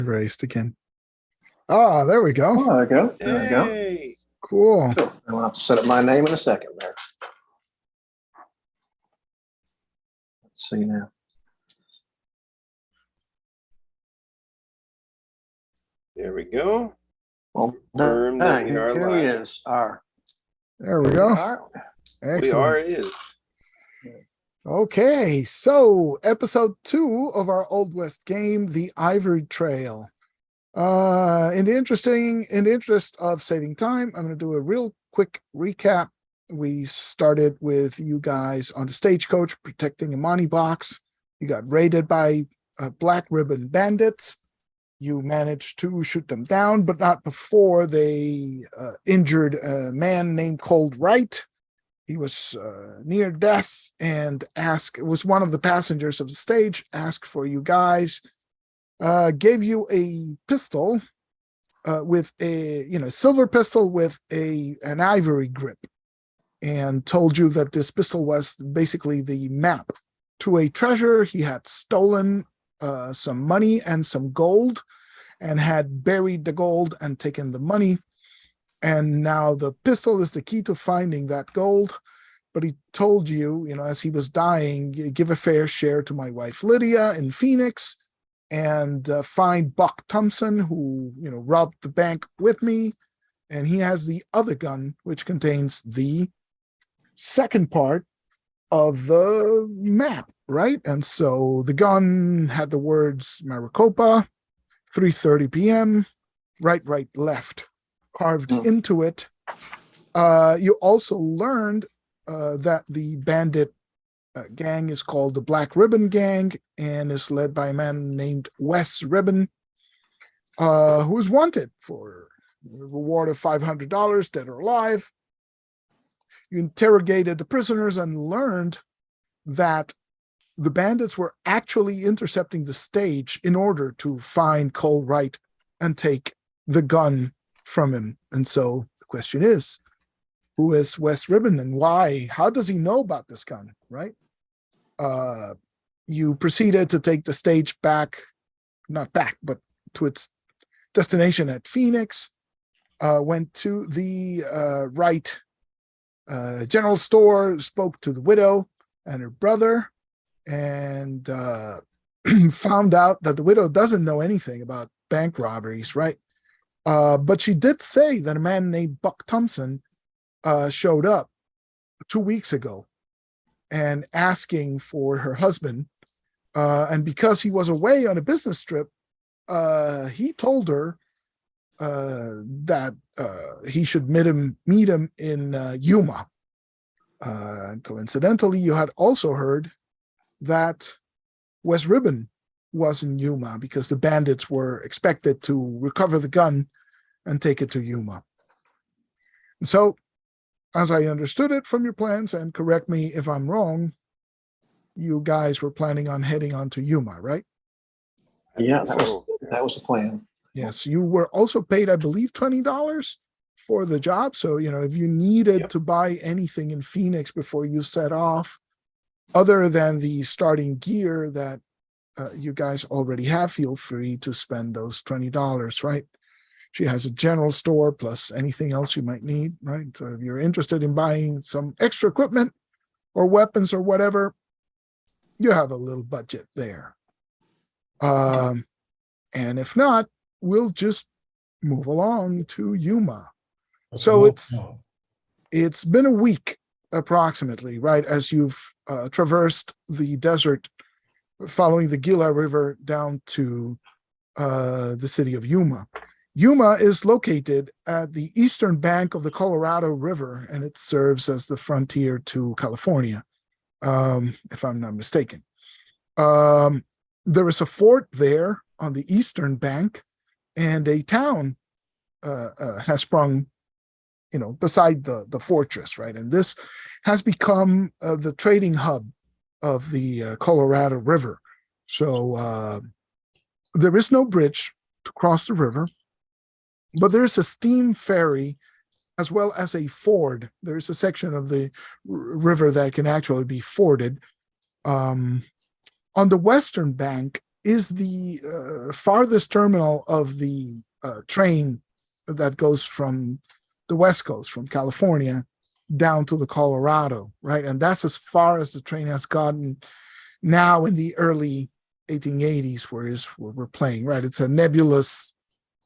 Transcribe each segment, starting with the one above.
Erased again. Ah, there we go. Oh, there we go. There we go. Hey. Cool. Cool. I'll have to set up my name in a second there. Let's see now. There we go. Well, Confirm that we are here he live. is. Our, There we go. We are. Excellent. We are is. Okay, so episode 2 of our Old West game, The Ivory Trail. In the interest of saving time, I'm going to do a real quick recap. We started with you guys on the stagecoach protecting a money box. You got raided by black ribbon bandits. You managed to shoot them down, but not before they injured a man named Cold Wright. He was near death and was one of the passengers of the stage, asked for you guys, gave you a pistol with a silver pistol with an ivory grip, and told you that this pistol was basically the map to a treasure. He had stolen some money and some gold and had buried the gold and taken the money. And now the pistol is the key to finding that gold. But he told you, as he was dying, give a fair share to my wife Lydia in Phoenix, and find Buck Thompson, who robbed the bank with me, and he has the other gun, which contains the second part of the map, right? And so the gun had the words Maricopa, 3:30 p.m., right, left, carved into it. You also learned that the bandit gang is called the Black Ribbon Gang and is led by a man named Wes Ribbon, who is wanted for a reward of $500, dead or alive. You interrogated the prisoners and learned that the bandits were actually intercepting the stage in order to find Cole Wright and take the gun from him. And so the question is, who is Wes Ribbon and why? How does he know about this gun, right? You proceeded to take the stage not back, but to its destination at Phoenix, went to the Wright general store, spoke to the widow and her brother, and found out that the widow doesn't know anything about bank robberies, right? But she did say that a man named Buck Thompson showed up 2 weeks ago and asking for her husband. And because he was away on a business trip, he told her that he should meet him in Yuma. Coincidentally, you had also heard that Wes Ribbon was in Yuma because the bandits were expected to recover the gun and take it to Yuma. So, as I understood it from your plans, and correct me if I'm wrong, you guys were planning on heading on to Yuma, right? Yeah, that was the plan. Yes, you were also paid, I believe, $20 for the job. So, if you needed to buy anything in Phoenix before you set off, other than the starting gear that you guys already have, feel free to spend those $20, right? She has a general store plus anything else you might need, right? So if you're interested in buying some extra equipment or weapons or whatever, you have a little budget there. And if not, we'll just move along to Yuma. So it's been a week approximately, right, as you've traversed the desert following the Gila River down to the city of Yuma. Yuma is located at the eastern bank of the Colorado River, and it serves as the frontier to California, if I'm not mistaken. There is a fort there on the eastern bank, and a town has sprung, beside the fortress, right? And this has become the trading hub of the Colorado River. So there is no bridge to cross the river, but there's a steam ferry as well as a ford. There's a section of the river that can actually be forded. On the western bank is the farthest terminal of the train that goes from the West Coast, from California down to the Colorado, right? And that's as far as the train has gotten now in the early 1880s, where we're playing, right? It's a nebulous,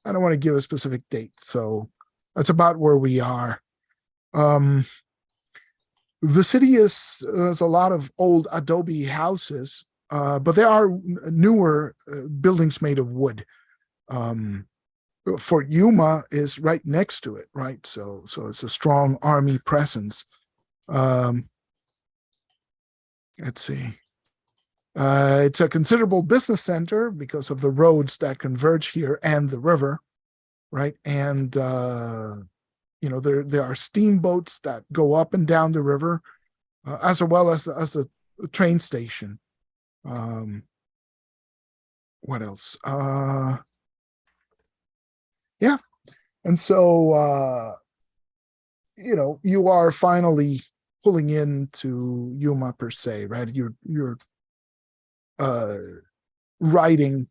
I don't want to give a specific date. So that's about where we are. The city has a lot of old adobe houses, but there are newer buildings made of wood. Fort Yuma is right next to it, right? So it's a strong army presence. Let's see. It's a considerable business center because of the roads that converge here and the river, right? And there are steamboats that go up and down the river, as well as the train station. What else? Yeah. And so, you are finally pulling into Yuma per se, right? You're riding,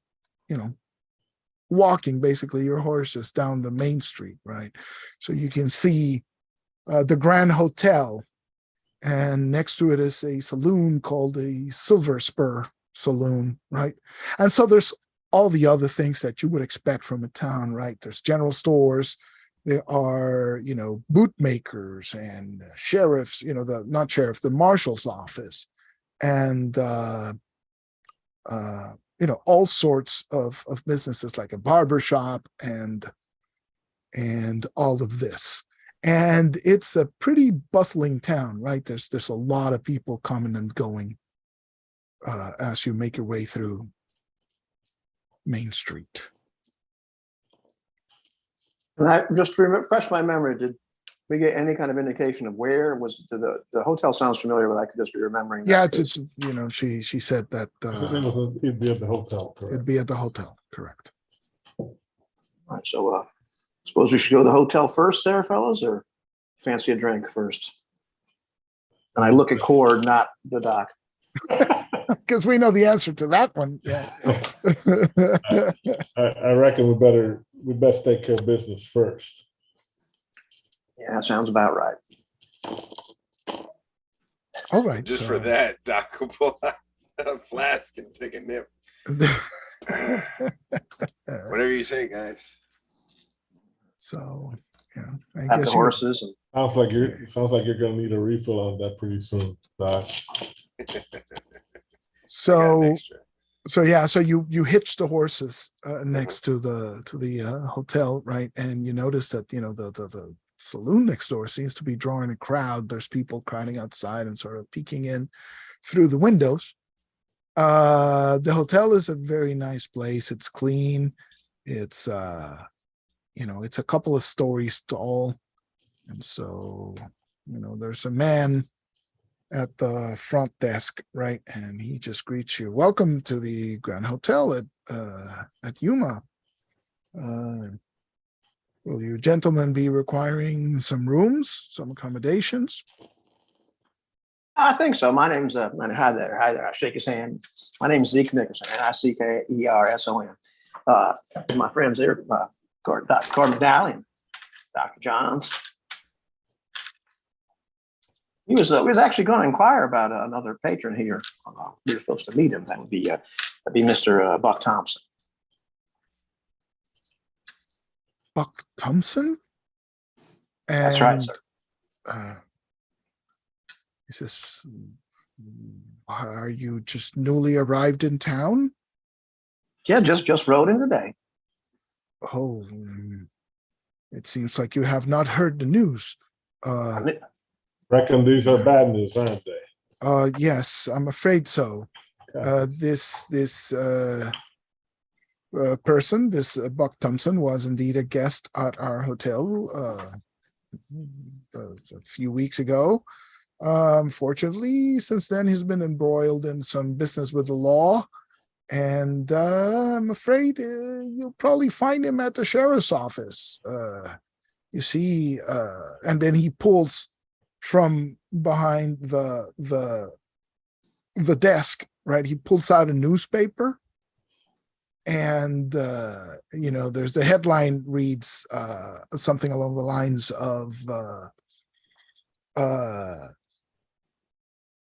walking basically your horses down the main street, right? So you can see the Grand Hotel, and next to it is a saloon called the Silver Spur Saloon, right? And so there's all the other things that you would expect from a town, right? There's general stores, there are, bootmakers and sheriffs, the marshal's office, and all sorts of businesses like a barber shop and all of this. And it's a pretty bustling town, right? There's a lot of people coming and going as you make your way through Main Street. And I just refresh my memory. Did we get any kind of indication of where was the hotel? Sounds familiar, but I could just be remembering. Yeah, it's she said that it'd be at the hotel. Correct? It'd be at the hotel, correct? All right, so suppose we should go to the hotel first, there, fellas, or fancy a drink first? And I look at Cord, not the doc. Because we know the answer to that one. Yeah. I reckon we best take care of business first. Yeah, that sounds about right. All right. Just for that, Doc will pull out a flask and take a nip. Whatever you say, guys. So, I At guess the horses. And Sounds like you're gonna need a refill on that pretty soon, Doc. So you hitch the horses next to the hotel, right? And you notice that the saloon next door seems to be drawing a crowd. There's people crowding outside and sort of peeking in through the windows. The hotel is a very nice place. It's clean. It's it's a couple of stories tall, and so there's a man at the front desk, right? And he just greets you. Welcome to the Grand Hotel at Yuma. Will you gentlemen be requiring some rooms, some accommodations? I think so. My name's hi there. I shake his hand. My name's Zeke Nickerson, Nickerson. My friends there, Dr. McDowell, Dr. Johns. He was actually going to inquire about another patron here. We were supposed to meet him. That'd be Mr. Buck Thompson. Buck Thompson? That's right, sir. Is this? Are you just newly arrived in town? Yeah, just rode in today. Oh, it seems like you have not heard the news. Reckon these are bad news, aren't they? Yes, I'm afraid so. Okay. This person, this Buck Thompson, was indeed a guest at our hotel a few weeks ago. Unfortunately, since then, he's been embroiled in some business with the law, and I'm afraid you'll probably find him at the sheriff's office. You see, and then he pulls from behind the desk, right? He pulls out a newspaper, and there's the headline reads something along the lines of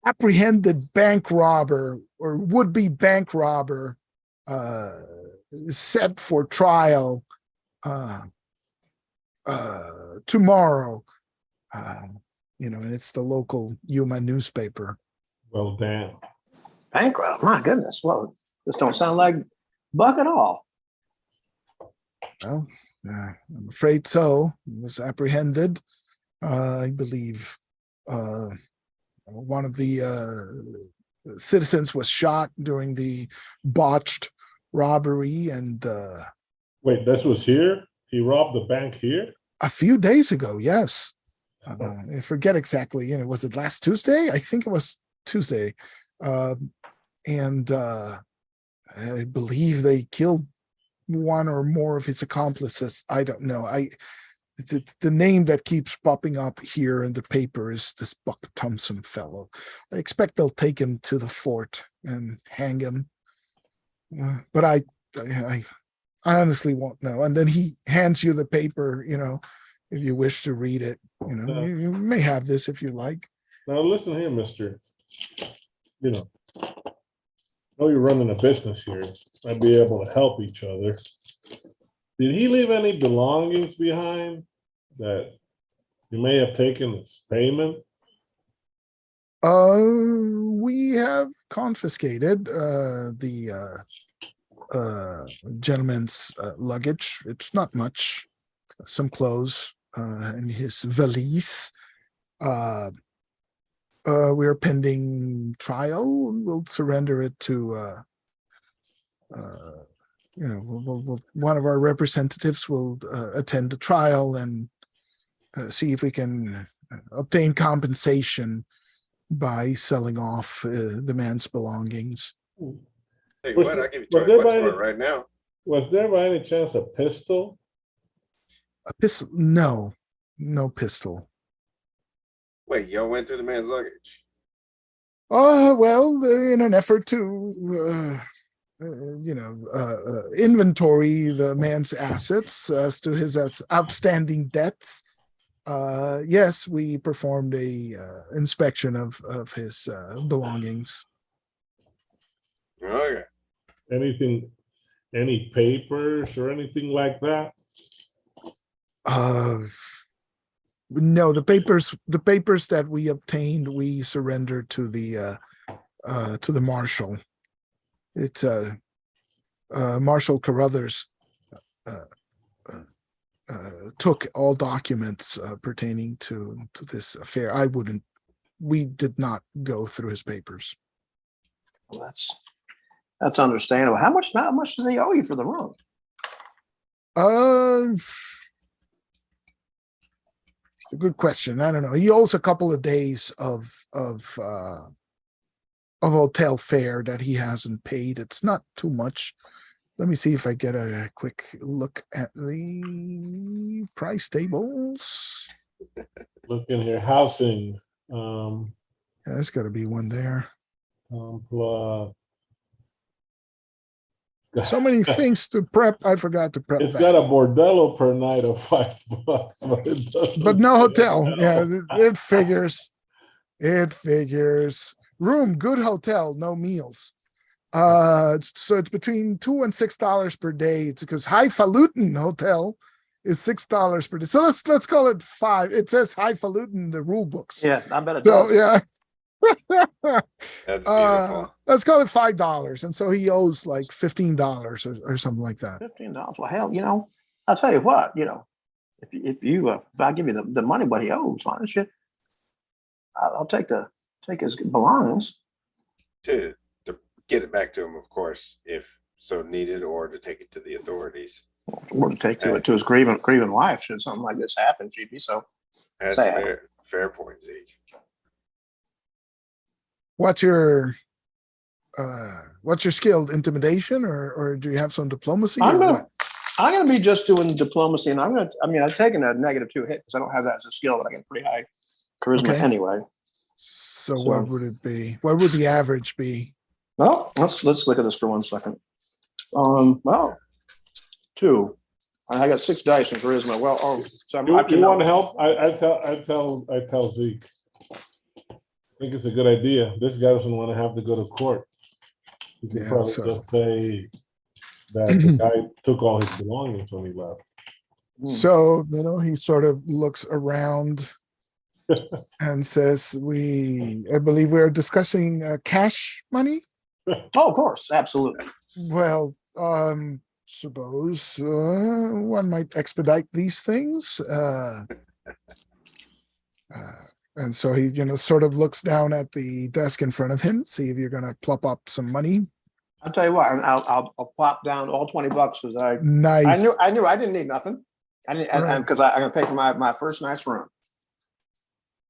apprehended bank robber or would-be bank robber set for trial tomorrow. And it's the local Yuma newspaper. Well, damn. Bankrupt. My goodness. Well, this don't sound like Buck at all. Well, I'm afraid so. He was apprehended. I believe one of the citizens was shot during the botched robbery, and Wait, this was here? He robbed the bank here? a few days ago, yes. I forget exactly. Was it last Tuesday? I think it was Tuesday. And I believe they killed one or more of his accomplices. I don't know. The name that keeps popping up here in the paper is this Buck Thompson fellow. I expect they'll take him to the fort and hang him. But I honestly won't know. And then he hands you the paper, if you wish to read it. You may have this if you like. Now listen here, mister. I know you're running a business here. Might be able to help each other. Did he leave any belongings behind that you may have taken as payment? We have confiscated the gentleman's luggage. It's not much. Some clothes in his valise. We're pending trial. We'll surrender it to one of our representatives will attend the trial and see if we can obtain compensation by selling off the man's belongings. Hey, Was- what? I'll give you was 20 there bucks by for any- it right now. Was there by any chance a pistol? A pistol? No pistol. Wait, y'all went through the man's luggage. Well, in an effort to inventory the man's assets as to his outstanding debts. Yes, we performed a inspection of his belongings. Okay. Anything, any papers or anything like that? No, the papers that we obtained, we surrendered to the marshal. It's Marshal Carruthers took all documents pertaining to this affair. We did not go through his papers. Well, that's understandable. How much does he owe you for the room? It's a good question. I don't know. He owes a couple of days of hotel fare that he hasn't paid. It's not too much. Let me see if I get a quick look at the price tables. Look in here, housing, Yeah, there's got to be one there. plus. So many things to prep. I forgot to prep It's that. got a bordello per night of $5, but it doesn't But no say hotel. hotel. Yeah, it figures. It figures. Room, good hotel, no meals. So it's between $2 and $6 per day. It's because Highfalutin Hotel is $6 per day. So let's call it $5. It says Highfalutin in the rule books. Yeah, I bet it So does. yeah. That's beautiful. Let's call it $5. And so he owes like $15 or something like that. $15. Well, hell, I'll tell you what, if I give you the money what he owes, why don't you? I'll take his belongings. To get it back to him, of course, if so needed, or to take it to the authorities. Or to take to his grieving wife should something like this happen. She'd be so That's sad. fair point, Zeke. What's your skill? Intimidation or do you have some diplomacy? I'm or gonna what? I'm gonna be just doing diplomacy, and I've taken a -2 hit because I don't have that as a skill, but I get pretty high charisma Okay. anyway. So So- what would it be? What would the average be? Well, let's look at this for 1 second. Well, 2. I got 6 dice in charisma. Well, so I'm You, up to you want no. help? I tell Zeke. I think it's a good idea. This guy doesn't want to have to go to court. You can Yeah, probably so- just say that the guy took all his belongings when he left. So, he sort of looks around and says, I believe we're discussing cash money. Oh, of course, absolutely. Well, suppose one might expedite these things. And so he, sort of looks down at the desk in front of him, see if you're going to plop up some money. I'll tell you what. I'll plop down all $20 because I Nice. knew I didn't need nothing. I didn't, Right. because I'm gonna pay for my first night's room.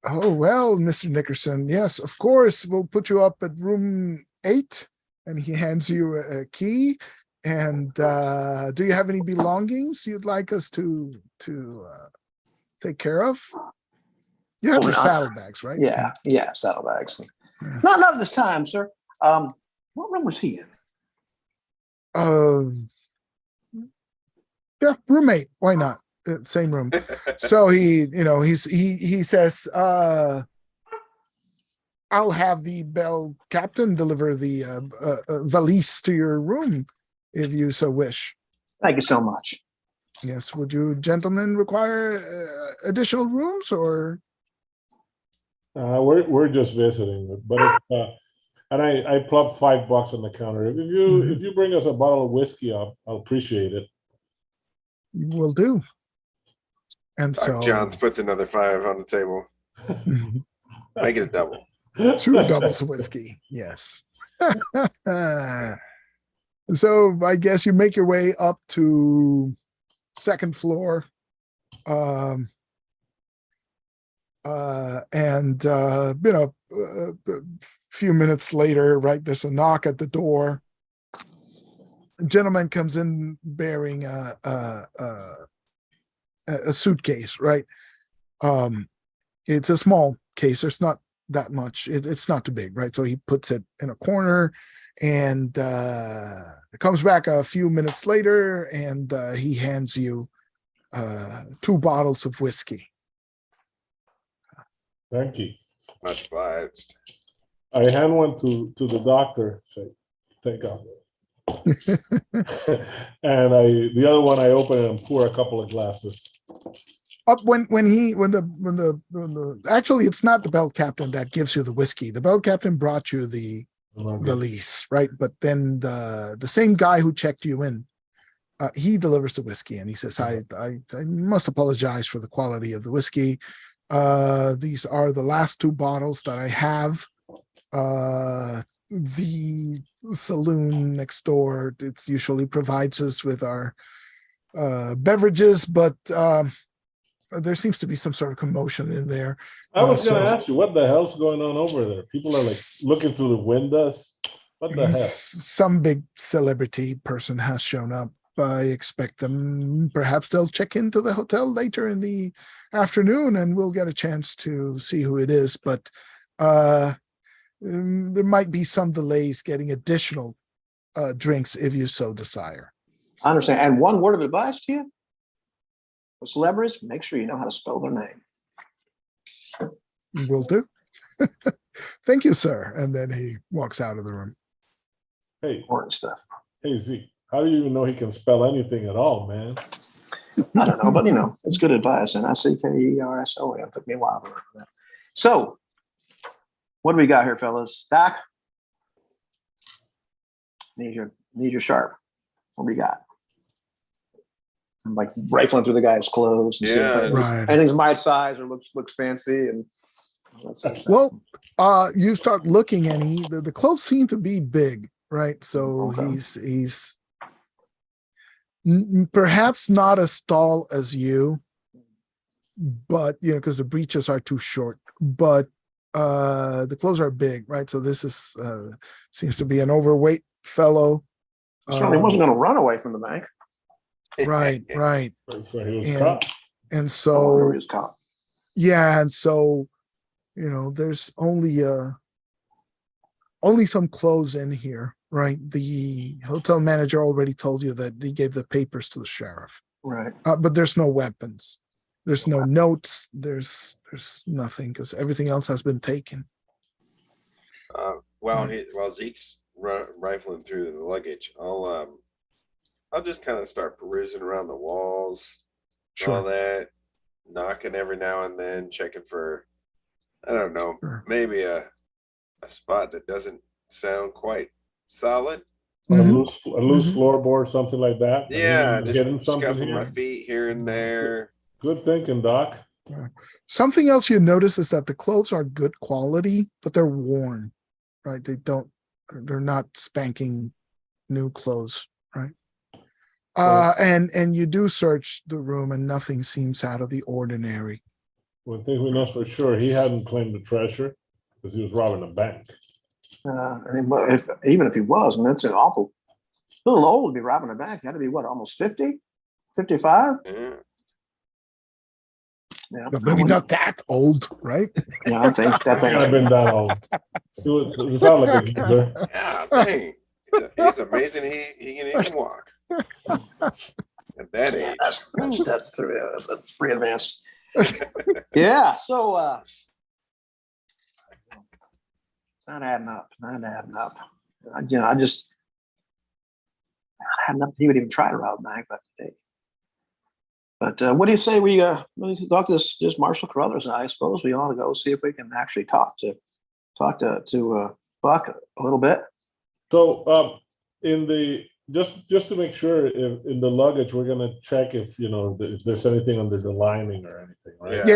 Oh, well, Mr. Nickerson, yes, of course, we'll put you up at room 8, and he hands you a key. And do you have any belongings you'd like us to take care of? You have Oh, your no. saddlebags, right? Yeah, saddlebags. Yeah. Not at this time, sir. What room was he in? Yeah, roommate. Why not? Same room. So he says, I'll have the bell captain deliver the valise to your room if you so wish. Thank you so much. Yes. Would you gentlemen require additional rooms or? We're just visiting, but it's, and I plugged $5 on the counter. If you bring us a bottle of whiskey, I'll appreciate it. Will do. And Doc so Johns puts another 5 on the table. Make it a double. 2 doubles of whiskey. Yes. So I guess you make your way up to 2nd floor. And a few minutes later, right, there's a knock at the door. A gentleman comes in bearing a suitcase, right? It's a small case. There's not that much. It's not too big, right? So he puts it in a corner, and it comes back a few minutes later, and he hands you 2 bottles of whiskey. Thank you. Much obliged. I hand one to the doctor. Say, take off. And the other one I open and pour a couple of glasses. Up when the actually, it's not the bell captain that gives you the whiskey. The bell captain brought you the release, right? But then the same guy who checked you in, he delivers the whiskey, and he says, I must apologize for the quality of the whiskey. These are the last 2 bottles that I have. The saloon next door, it usually provides us with our beverages, but there seems to be some sort of commotion in there. I was going to so- ask you, what the hell's going on over there? People are like looking through the windows. What the hell? Some big celebrity person has shown up. I expect them, perhaps they'll check into the hotel later in the afternoon and we'll get a chance to see who it is. But there might be some delays getting additional drinks if you so desire. I understand. And one word of advice to you: with celebrities, make sure you know how to spell their name. Will do. Thank you, sir. And then he walks out of the room. Hey, Important stuff. hey, Zeke, how do you even know he can spell anything at all, man? I don't know, but it's good advice. And Nickerson. It took me a while to learn that. So, what do we got here, fellas? Doc, need your sharp. What do we got? I'm like rifling through the guy's clothes and seeing if Right. anything's my size or looks fancy. And Well, you start looking, and the clothes seem to be big, right? So Okay. he's perhaps not as tall as you, but because the breeches are too short. But the clothes are big, right? So this is seems to be an overweight fellow. certainly wasn't going to run away from the bank. Right. So he was And- caught. And Oh, so he was caught. yeah, and so there's only some clothes in here. right? The hotel manager already told you that he gave the papers to the sheriff, Right. but there's no weapons. There's no notes. There's nothing because everything else has been taken. While Zeke's rifling through the luggage, I'll just kind of start perusing around the walls, all that, knocking every now and then, checking for, I don't know, maybe a spot that doesn't sound quite solid. A loose floorboard, something like that. Yeah, getting just something scuffing my here. feet here and there. Good thinking, Doc. Something else you notice is that the clothes are good quality, but they're worn, right? They're not spanking new clothes, right? And you do search the room and nothing seems out of the ordinary. One thing we know for sure, he hadn't claimed the treasure because he was robbing a bank. Even if he was, and that's an awful, a little old to be robbing a bank. He had to be what, almost 50, 55? Yeah. Yeah, Maybe not that old, right? Yeah, I think that's I've been that old. It was not like a geezer. Yeah, dang. It's amazing he can even walk at that age. That's pretty advanced. Yeah, so it's not adding up. I just had nothing. He would even try to rob a bank, but what do you say we talk to this Marshall Carruthers? I suppose we ought to go see if we can actually talk to Buck a little bit. So in the just to make sure, if in the luggage we're gonna check if if there's anything under the lining or anything, right?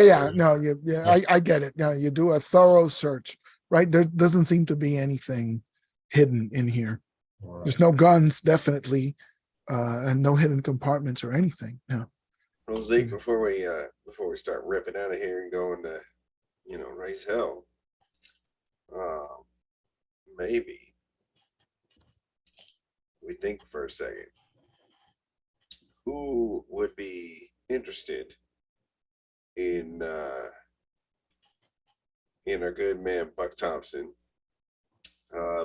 I get it. No, you do a thorough search, right? There doesn't seem to be anything hidden in here. Right. There's no guns, definitely, and no hidden compartments or anything. No. Well, Zeke, before we start ripping out of here and going to, raise hell, maybe we think for a second. Who would be interested in our good man Buck Thompson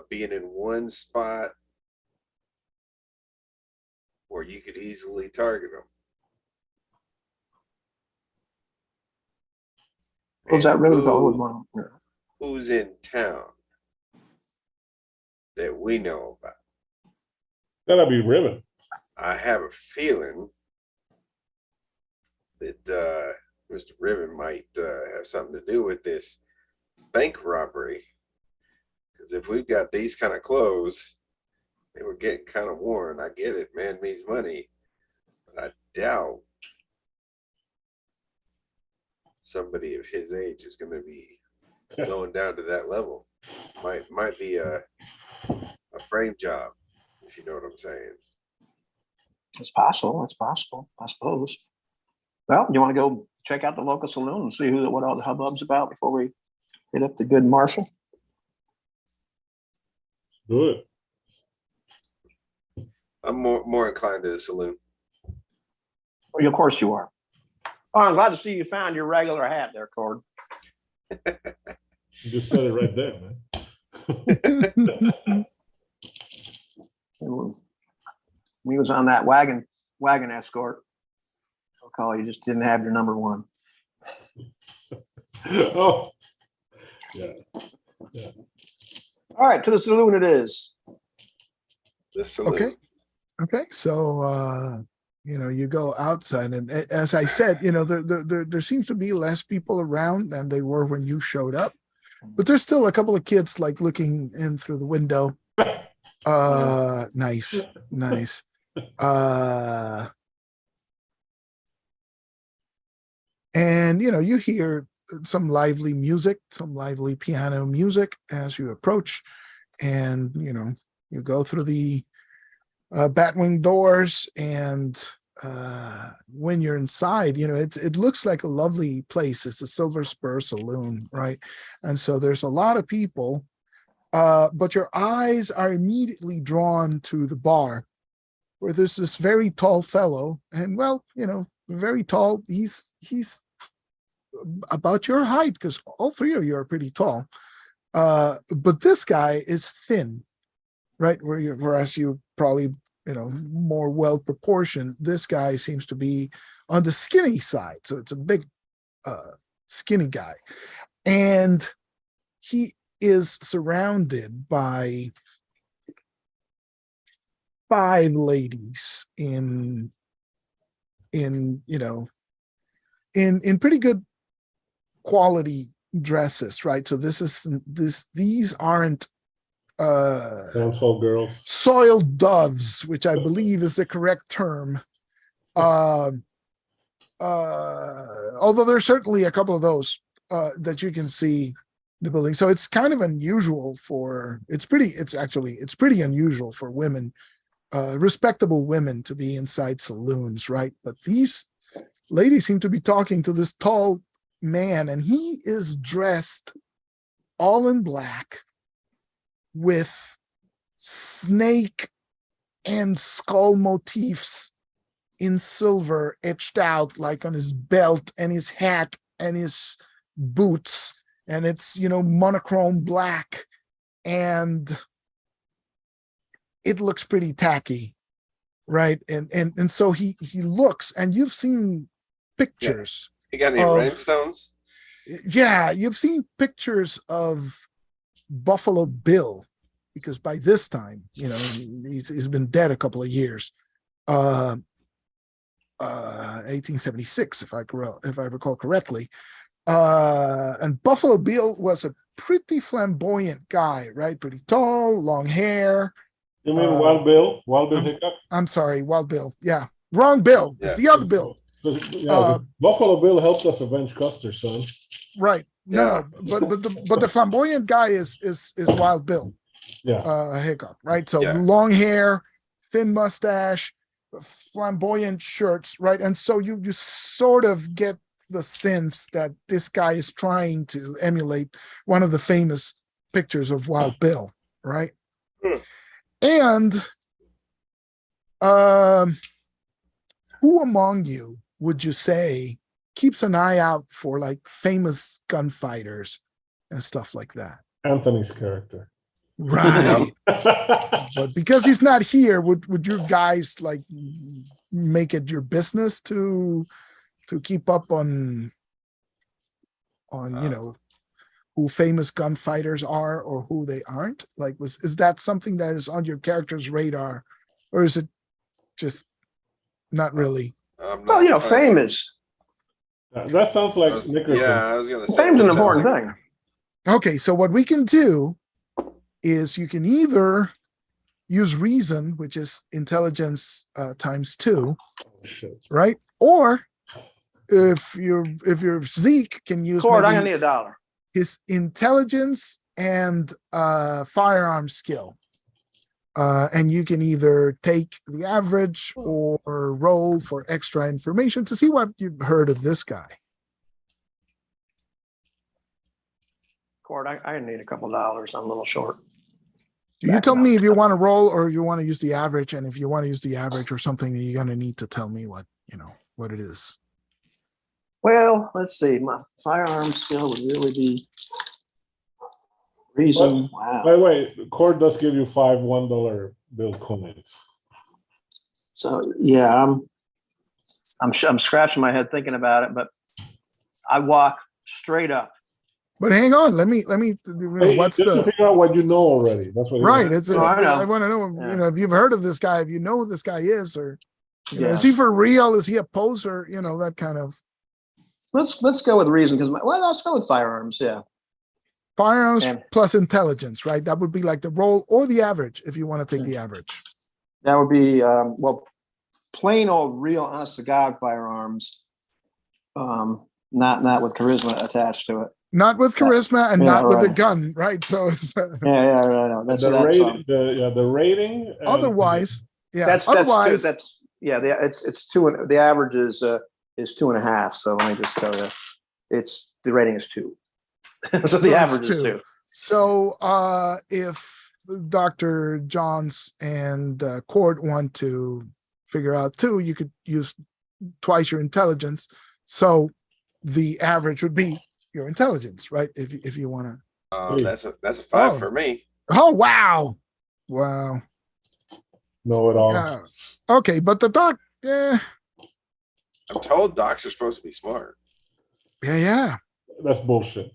being in one spot where you could easily target him? Who's that really fellow? Who's in town that we know about? Gotta be Ribbon. I have a feeling that Mr. Ribbon might have something to do with this bank robbery. Because if we've got these kind of clothes, they were getting kind of worn. I get it, man needs money, but I doubt somebody of his age is going to be going down to that level. Might be a frame job, if you know what I'm saying. It's possible. I suppose. Well, do you want to go check out the local saloon and see what all the hubbub's about before we hit up the good Marshall? Do it. I'm more inclined to the saloon. Well, of course you are. Oh, I'm glad to see you found your regular hat there, Cord. You just said it right there, man. He was on that wagon escort. I'll call you, just didn't have your number one. Oh, yeah. All right, to the saloon it is. The saloon. Okay. So you go outside, and as I said, there seems to be less people around than they were when you showed up, but there's still a couple of kids like looking in through the window. Nice. And you hear some lively music, some lively piano music as you approach, and you go through the batwing doors, and when you're inside, it looks like a lovely place. It's a Silver Spur Saloon, right? And so there's a lot of people, but your eyes are immediately drawn to the bar, where there's this very tall fellow, and very tall. He's about your height, because all three of you are pretty tall. But this guy is thin, right? Whereas you probably, more well proportioned. This guy seems to be on the skinny side. So it's a big, skinny guy. And he is surrounded by 5 ladies in pretty good quality dresses, right? So these aren't Dancehall girls. soiled doves, which I believe is the correct term. Although there's certainly a couple of those that you can see in the building. So it's kind of unusual it's pretty unusual for women, respectable women, to be inside saloons, right? But these ladies seem to be talking to this tall man, and he is dressed all in black with snake and skull motifs in silver etched out, like on his belt and his hat and his boots, and it's monochrome black, and it looks pretty tacky, right? And so he looks, and you've seen pictures. You got any rhinestones? Yeah, you've seen pictures of Buffalo Bill, because by this time, he's been dead a couple of years. 1876, if I recall correctly. And Buffalo Bill was a pretty flamboyant guy, right? Pretty tall, long hair. You mean Wild Bill? Wild Bill Hickok? I'm sorry, Wild Bill. Yeah, wrong Bill. Yeah. It's the other Bill. Buffalo Bill helped us avenge Custer, son. Right. No, but the flamboyant guy is Wild Bill. Yeah. Hickok, right? So long hair, thin mustache, flamboyant shirts, right? And so you sort of get the sense that this guy is trying to emulate one of the famous pictures of Wild Bill, right? And who among you would you say keeps an eye out for like famous gunfighters and stuff like that? Anthony's character. Right. But because he's not here, would you guys like make it your business to keep up on who famous gunfighters are or who they aren't? Like, is that something that is on your character's radar, or is it just not really? Well, fame is. That sounds like Nickerson. Yeah, I was gonna say Fame's an that sounds important like- thing. Okay, so what we can do is you can either use reason, which is intelligence times 2, right? Or if you're Zeke, can use Cord, I'm maybe gonna need $1. his intelligence and firearm skill. And you can either take the average or roll for extra information to see what you've heard of this guy. Cord, I need a couple dollars. I'm a little short. You tell me if you want to roll or you want to use the average, and if you want to use the average or something, you're going to need to tell me what it is. Well, let's see. My firearm skill would really be reason. Wow. By the way, Cord does give you 5 $1 bill coins. So yeah, I'm scratching my head thinking about it, but I walk straight up. But hang on, let me. What's Just to the figure out what you know already? That's what. right? It's I know. I want to know. Yeah. If you've heard of this guy, if you know who this guy is, or Yeah. is he for real? Is he a poser? That kind of Let's go with reason because let's go with firearms. Yeah. firearms And- plus intelligence, right? That would be like the roll or the average if you want to take the average. That would be plain old real honest to God firearms. Not with charisma attached to it. Not with charisma and Yeah, not with a right. gun, right? So it's Yeah, right. That's The that's rating. The rating. and- otherwise, yeah. that's Otherwise, it's 2 and the average is 2.5. So let me just tell you, the rating is 2. So So the it's average is 2. 2. so if Dr. Johns and Cord want to figure out 2, you could use twice your intelligence. So the average would be your intelligence, right? If you want to. That's a 5 Oh. for me. Oh wow! Wow. Know it all. Yeah. Okay, but the doc, yeah, I'm told docs are supposed to be smart. yeah. That's bullshit.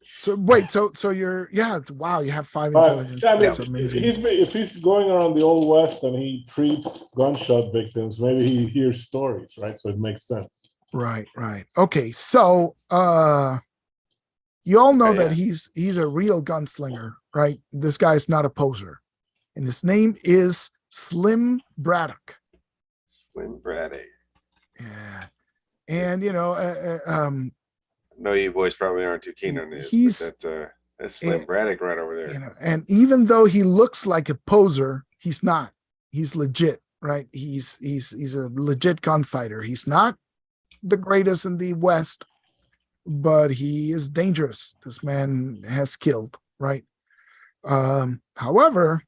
So wait, so you're wow, you have 5 But intelligence. yeah, I mean, That's amazing. if he's going around the old west and he treats gunshot victims, maybe he hears stories, right? So it makes sense. Right. Okay, so you all know that Yeah. he's a real gunslinger, right? This guy's not a poser. And his name is Slim Braddock. Slim Brady. Yeah. And I know you boys probably aren't too keen on this, he's- but that's Slim Braddock right over there. and even though he looks like a poser, he's not. He's legit, right? He's a legit gunfighter. He's not the greatest in the West, but he is dangerous. This man has killed, right? However,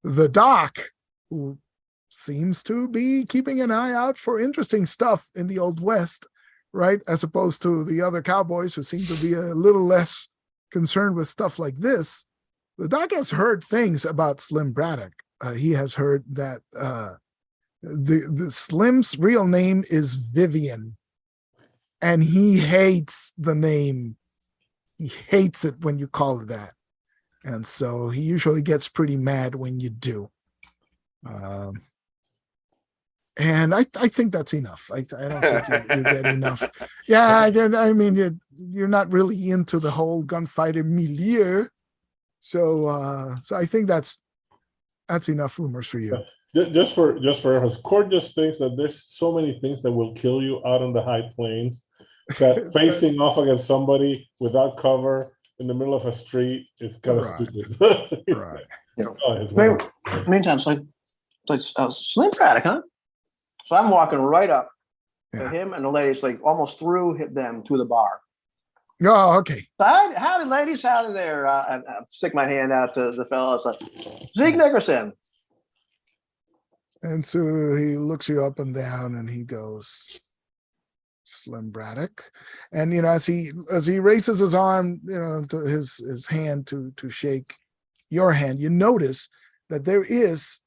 the doc, who seems to be keeping an eye out for interesting stuff in the Old West, right? As opposed to the other cowboys who seem to be a little less concerned with stuff like this. The doc has heard things about Slim Braddock. He has heard that the Slim's real name is Vivian, and he hates the name. He hates it when you call it that. And so he usually gets pretty mad when you do. And I think that's enough. I don't think you get enough. Yeah, I mean, you're not really into the whole gunfighter milieu. So I think that's enough rumors for you. Just for us, Court just thinks that there's so many things that will kill you out on the high plains that facing off against somebody without cover in the middle of a street is kind of Right. stupid. Right. Meantime, so it's Slim Braddock, huh? So I'm walking right up to Yeah. him and the ladies, like almost through them to the bar. Oh, okay. So howdy, ladies, howdy there. I stick my hand out to the fellows. Like, Zeke Nickerson. And so he looks you up and down and he goes, Slim Braddock. And as he raises his arm, to his hand to shake your hand, you notice that there is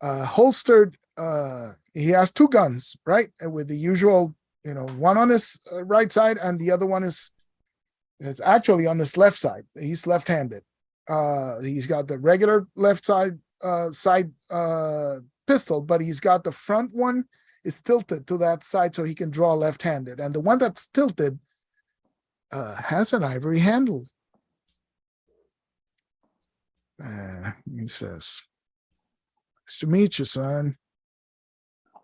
holstered, he has 2 guns, right? And with the usual, one on his right side and the other one is actually on his left side. He's left-handed. He's got the regular left side pistol, but he's got the front one is tilted to that side so he can draw left-handed. And the one that's tilted has an ivory handle. He says, "Nice to meet you, son."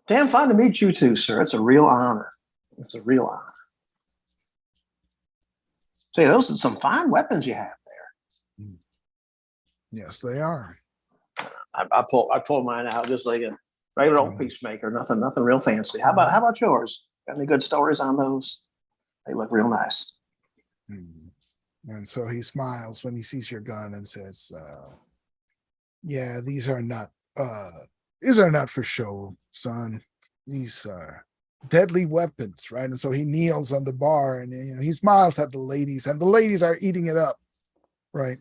Damn fine to meet you too, sir. It's a real honor. It's a real honor. Say, those are some fine weapons you have there. Yes, they are. I pulled mine out just like a regular old peacemaker. Nothing real fancy. How about yours? Got any good stories on those? They look real nice. And so he smiles when he sees your gun and says, "Yeah, these are not for show, son. These are deadly weapons, right?" And so he kneels on the bar and he smiles at the ladies, and the ladies are eating it up, right?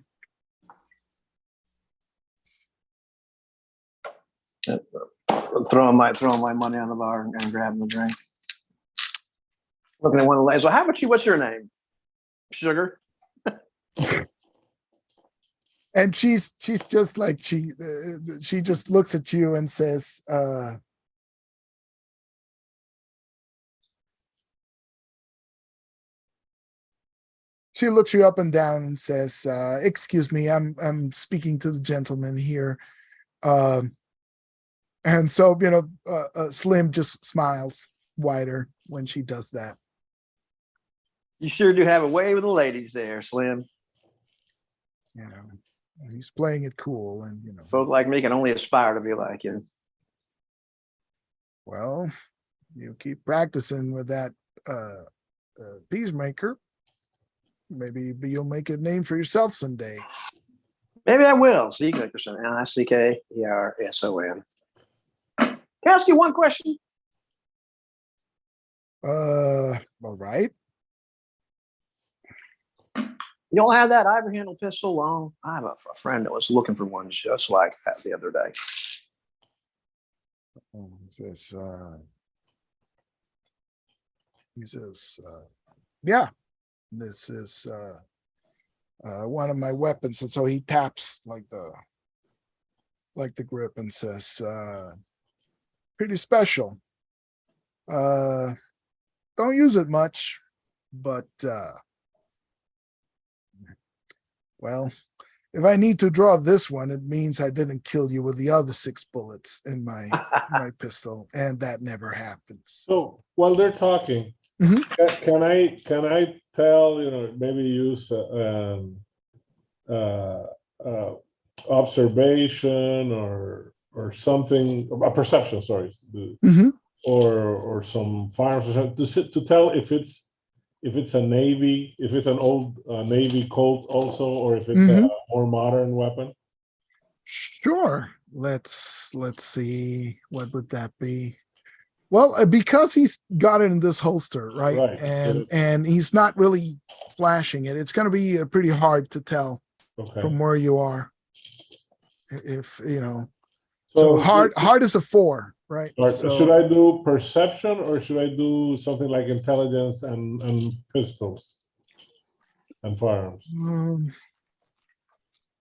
Throwing my money on the bar and grabbing a drink. Looking at one of the ladies. Well, how about you? What's your name? Sugar. And she's just like she just looks at you and says, she looks you up and down and says, "Excuse me, I'm speaking to the gentleman here." And so Slim just smiles wider when she does that. You sure do have a way with the ladies there, Slim. And he's playing it cool, and Folk like me can only aspire to be like you. Well, you keep practicing with that peacemaker. Maybe you'll make a name for yourself someday. Maybe I will. Zeke Nickerson, Nickerson. Can I ask you one question? All right. You don't have that ivory handle pistol? Well, I have a friend that was looking for one just like that the other day. This, he says, yeah, this is one of my weapons. And so he taps like the grip and says, pretty special. Don't use it much, but well, if I need to draw this one, it means I didn't kill you with the other 6 bullets in my pistol, and that never happens. So while they're talking, can I tell, maybe use observation or something, a perception, sorry, or some firearms or something to tell if it's a Navy, if it's an old Navy Colt also, or if it's a more modern weapon? Sure. Let's see. What would that be? Well, because he's got it in this holster, right? And he's not really flashing it. It's going to be pretty hard to tell from where you are. If so hard is a 4, right? So, should I do perception or should I do something like intelligence and pistols and firearms?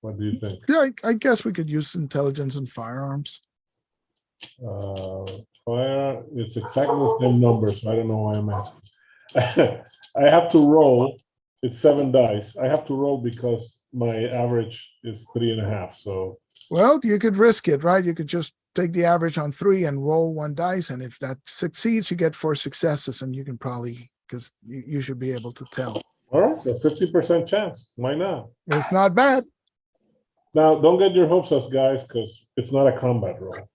What do you think? Yeah, I guess we could use intelligence and firearms. Fire, it's exactly the same number, so I don't know why I'm asking. I have to roll. It's 7 dice. I have to roll because my average is 3.5. So, well, you could risk it, right? You could just take the average on 3 and roll 1 dice, and if that succeeds, you get 4 successes, and you can probably, because you should be able to tell. All right, so 50% chance. Why not? It's not bad. Now, don't get your hopes up, guys, because it's not a combat roll.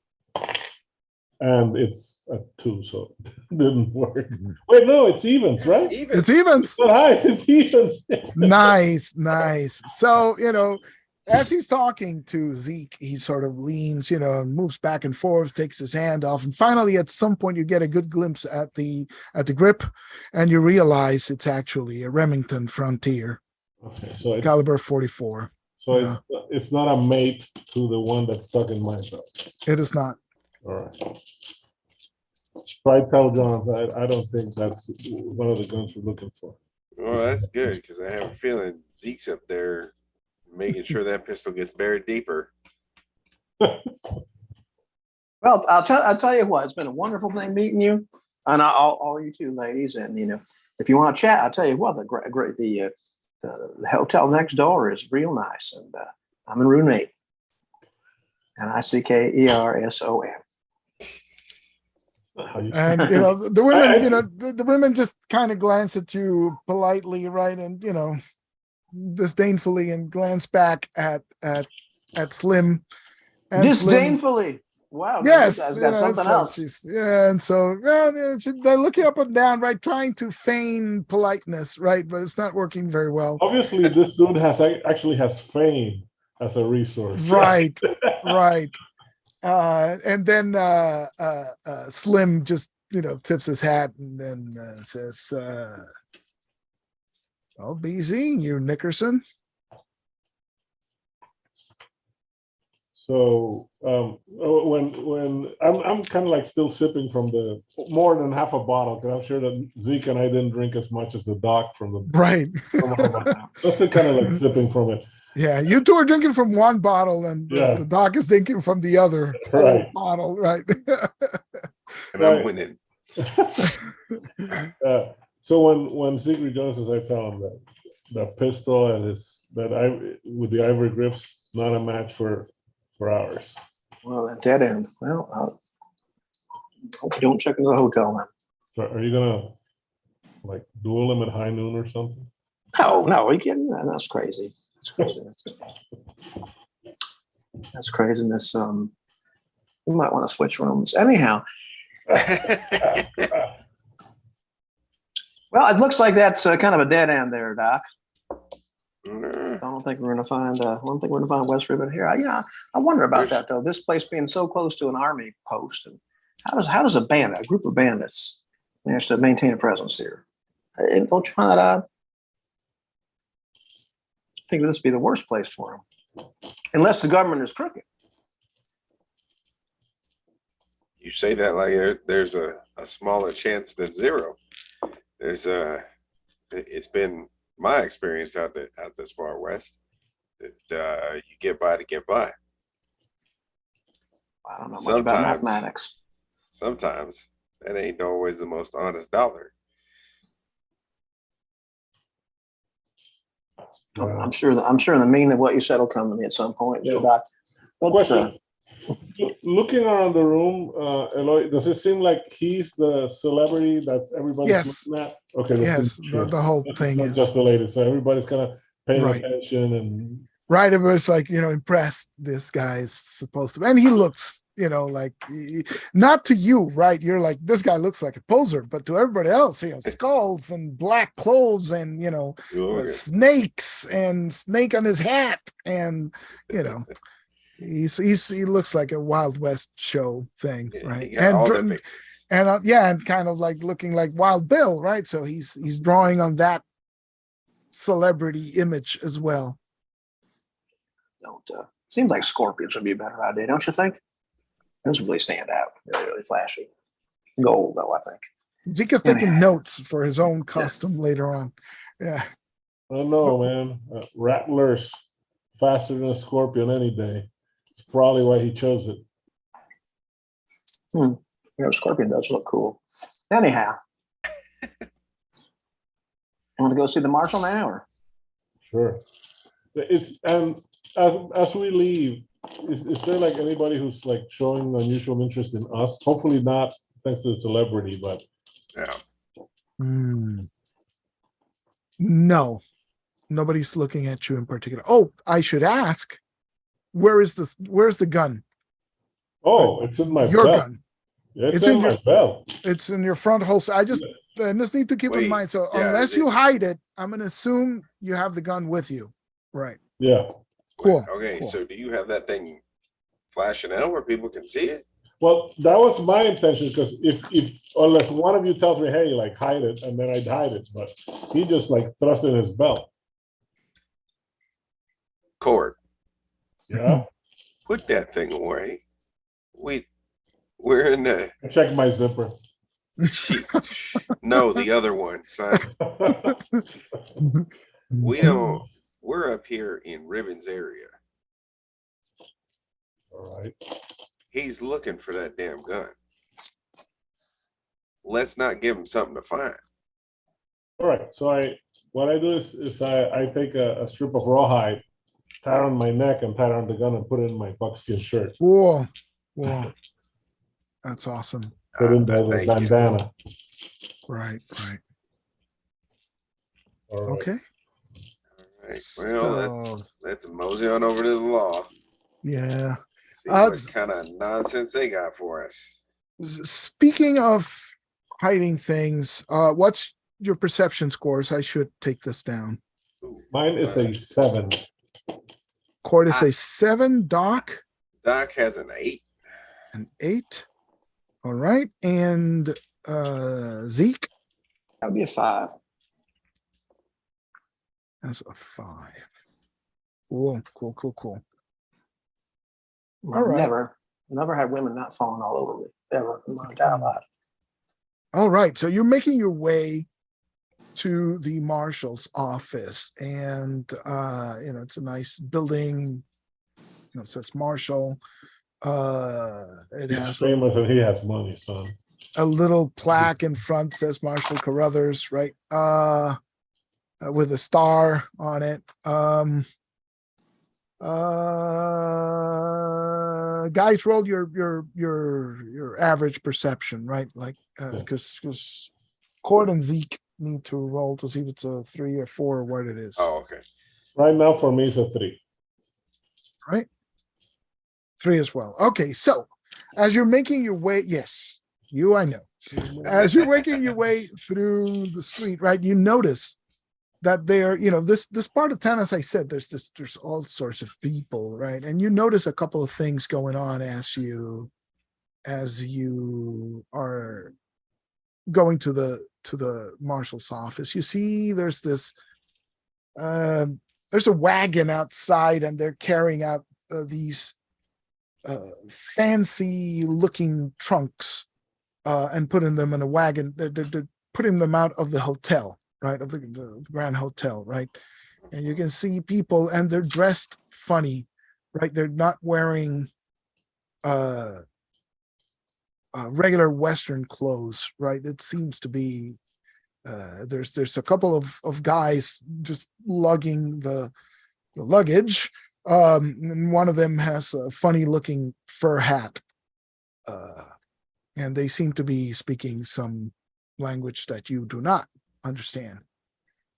And it's a 2, so it didn't work. Wait, no, it's evens, right? It's evens. Nice, it's evens. Nice. So, as he's talking to Zeke, he sort of leans, and moves back and forth, takes his hand off. And finally, at some point, you get a good glimpse at the grip, and you realize it's actually a Remington Frontier. Okay, so it's caliber 44. So it's not a mate to the one that's stuck in my belt. It is not. All right. Try tell John, I don't think that's one of the guns we're looking for. Well, that's good because I have a feeling Zeke's up there making sure that pistol gets buried deeper. Well, I'll tell you what, it's been a wonderful thing meeting you, and all you two ladies. And if you want to chat, I'll tell you what, the hotel next door is real nice, and I'm in room 8, and ICKERSON. And the women, the women just kind of glance at you politely, right, and disdainfully, and glance back at Slim. And Disdainfully. Slim, wow. Yes, got something else. And so they're looking up and down, right, trying to feign politeness, right, but it's not working very well. Obviously, this dude actually has fame as a resource. Right, right. And then Slim just tips his hat and then says, "I'll be seeing you, Nickerson." So when I'm kind of like still sipping from the more than half a bottle, because I'm sure that Zeke and I didn't drink as much as the doc from the right. I'm still kind of like sipping from it. Yeah, you two are drinking from one bottle, and the doc is drinking from the other bottle, right? And I'm winning. So when Zeke rejoins, I tell him that the pistol and with the ivory grips, not a match for ours. Well, that dead end. Well, hope you don't check into the hotel, man. So are you gonna like duel him at high noon or something? No, are you kidding? That's crazy. That's craziness. That's craziness. We might want to switch rooms. Anyhow. Well, it looks like that's kind of a dead end there, Doc. I don't think we're going to find. I don't think we're going to find West Ribbon here. I wonder about that though. This place being so close to an army post, and how does a group of bandits, manage to maintain a presence here? Don't you find that odd? think this would be the worst place for him, unless the government is crooked. You say that like there's a smaller chance than zero. It's been my experience out this far west that you get by to get by. I don't know much about mathematics. Sometimes that ain't always the most honest dollar. I'm sure the meaning of what you said will come to me at some point. Yeah. Question. Looking around the room, Eloy, does it seem like he's the celebrity that's everybody's Yes. looking at? Okay. Yes, the whole This thing not is just related. So everybody's kind of paying Right. attention and right. It was like, impressed this guy's supposed to, and he looks, like not to you, right? You're like, this guy looks like a poser, but to everybody else, skulls and black clothes and, snakes and snake on his hat. And, he looks like a Wild West show thing, right? And and kind of like looking like Wild Bill, right? So he's drawing on that celebrity image as well. Seems like scorpions would be a better idea, don't you think? Those really stand out. They're really flashy. Gold, though, I think. Zika's taking notes for his own custom later on. Yeah. I don't know, man. Rattler's faster than a scorpion any day. It's probably why he chose it. Scorpion does look cool. Anyhow, you want to go see the marshal now, or? Sure. As we leave, is there like anybody who's like showing unusual interest in us? Hopefully not thanks to the celebrity, but No, nobody's looking at you in particular. Oh, I should ask, where's the gun? Oh, it's in my Your belt. gun. Yeah, it's in my belt. It's in your front holster. I just need to keep in mind. So unless you hide it, I'm going to assume you have the gun with you. Right. Yeah. Cool. Okay, cool. so do you have that thing flashing out where people can see it? Well, that was my intention, because if unless one of you tells me, hey, like hide it, and then I'd hide it, but he just like thrust it in his belt. Cord, Yeah. put that thing away. We're in the Check my zipper. no, the other one, son. We're up here in Ribbon's area. All right. He's looking for that damn gun. Let's not give him something to find. All right. So what I do is I take a strip of rawhide, tie it on my neck, and tie it on the gun and put it in my buckskin shirt. Whoa. That's awesome. Put in the bandana. Right. All right. Okay. All right. Well, let's mosey on over to the law. Yeah. See what kind of nonsense they got for us. Speaking of hiding things, what's your perception scores? I should take this down. Mine is a 7. Court is a 7. Doc has an 8. An 8. All right. And Zeke? That would be a 5. That's a 5. Cool. All right. Never had women not falling all over me ever in my entire life. All right. So you're making your way to the marshal's office, and it's a nice building. It says Marshall. It has famous and he has money, son. A little plaque in front says Marshall Carruthers, right? With a star on it. Guys, roll your average perception, right? Like because Cord and Zeke need to roll to see if it's a 3 or 4 or what it is. Oh, okay. Right now for me it's a 3. Right. 3 as well. Okay, so as you're making your way, yes, I know. As you're making your way through the street, right, you notice that there, this part of town, as I said, there's all sorts of people, right? And you notice a couple of things going on as you are going to the marshal's office. You see there's this there's a wagon outside, and they're carrying out these fancy looking trunks and putting them in a wagon. They're putting them out of the hotel, right? Of the Grand Hotel, right? And you can see people, and they're dressed funny, right? They're not wearing regular Western clothes, right? It seems to be there's a couple of guys just lugging the luggage. And one of them has a funny looking fur hat. And they seem to be speaking some language that you do not understand.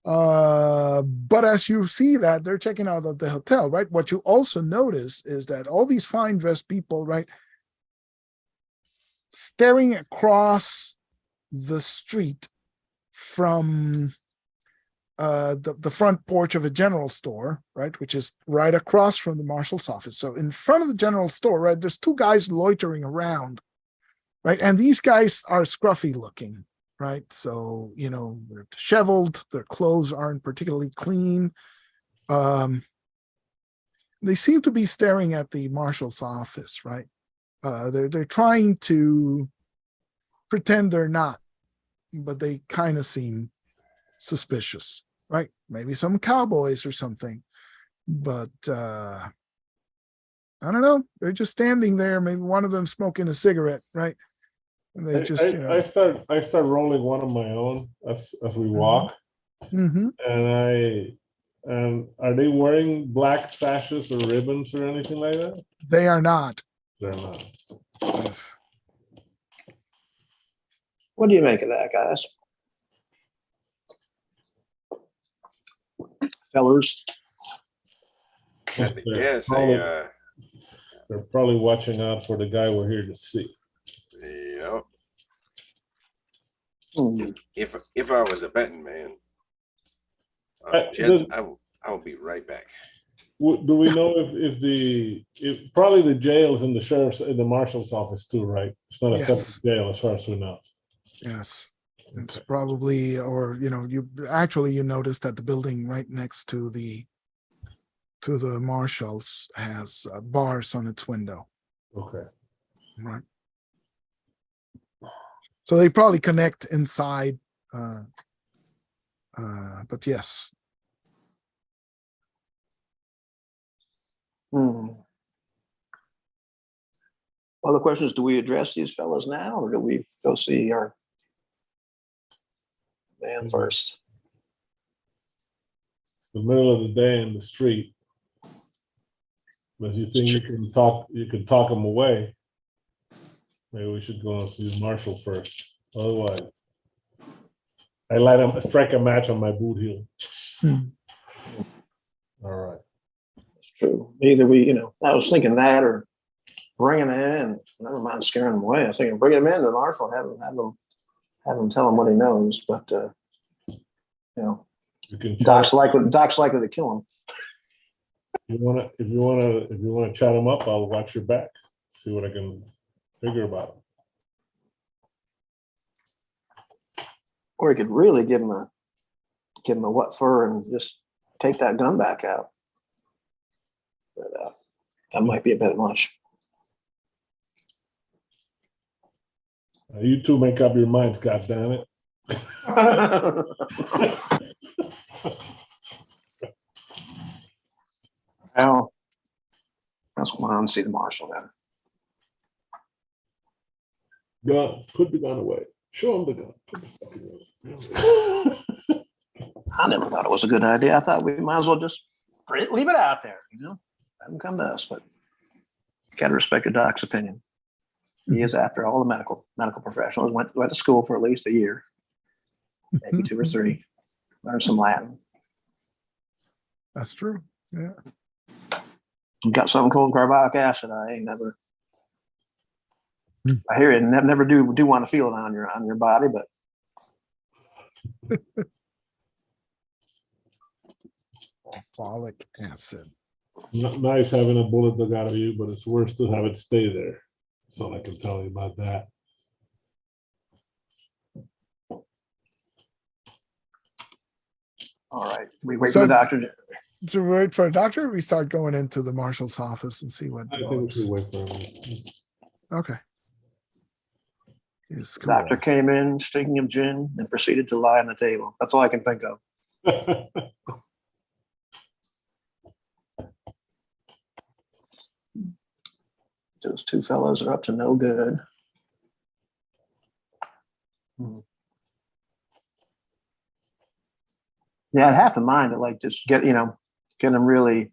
But as you see that, they're checking out of the hotel, right? What you also notice is that all these fine dressed people, right, staring across the street from the front porch of a general store, right, which is right across from the marshal's office. So in front of the general store, right, there's two guys loitering around, right, and these guys are scruffy looking, right? So, you know, they're disheveled, their clothes aren't particularly clean. They seem to be staring at the marshal's office, right? They're trying to pretend they're not, but they kind of seem suspicious, right? Maybe some cowboys or something, but I don't know. They're just standing there. Maybe one of them smoking a cigarette, right? And they just, you know. I start rolling one of my own as we walk, Mm-hmm. and are they wearing black sashes or ribbons or anything like that? They are not. They're not. What do you make of that, guys? Fellers. Had to They're guess. probably- They're probably watching out for the guy we're here to see. Yep. Hmm. If I was a betting man, Uh, Jets, the- I will be right back. Do we know if probably the jail is in the sheriff's, in the marshal's office too, right? It's not a Yes. separate jail as far as we know. Yes. It's Okay. probably, or, you know, you noticed that the building right next to the marshals has bars on its window, Okay. right? So they probably connect inside, but yes. Hmm. Well, the question is, do we address these fellas now, or do we go see our man first? The middle of the day in the street. But you think you can talk them away. Maybe we should go and see the marshal first. Otherwise, I strike a match on my boot heel. All right. It's true. Either we, you know, I was thinking that, or bring him in. Never mind scaring him away. I was thinking bring him in to the marshal, have him tell him what he knows. But you know, You can Doc's likely to kill him. if you wanna chat him up, I'll watch your back. See what I can figure about him. Or he could really give him a what for and just take that gun back out. But that might be a bit much. You two make up your minds, goddammit. Well, let's go on and see the marshal then. Gun, put the gun away. Show him the gun. Put the fucking gun. I never thought it was a good idea. I thought we might as well just leave it out there, you know, let them come to us, but gotta respect the doc's opinion. He is after all the medical professionals, went to school for at least a year, maybe 2 or 3, learned some Latin. That's true. Yeah. Got something called carbolic acid. I ain't never. I hear it. Never do want to feel it on your body, but Carbolic acid. Not nice having a bullet dug out of you, but it's worse to have it stay there. That's all I can tell you about that. all right. We wait So- for the doctor. To wait for a doctor, we start going into the marshal's office and see what I think we develops. should wait for him. Okay. Yes, cool. Doctor came in, stinking of gin, and proceeded to lie on the table. That's all I can think of. Those two fellows are up to no good. Yeah, I have to mind to like just get them really,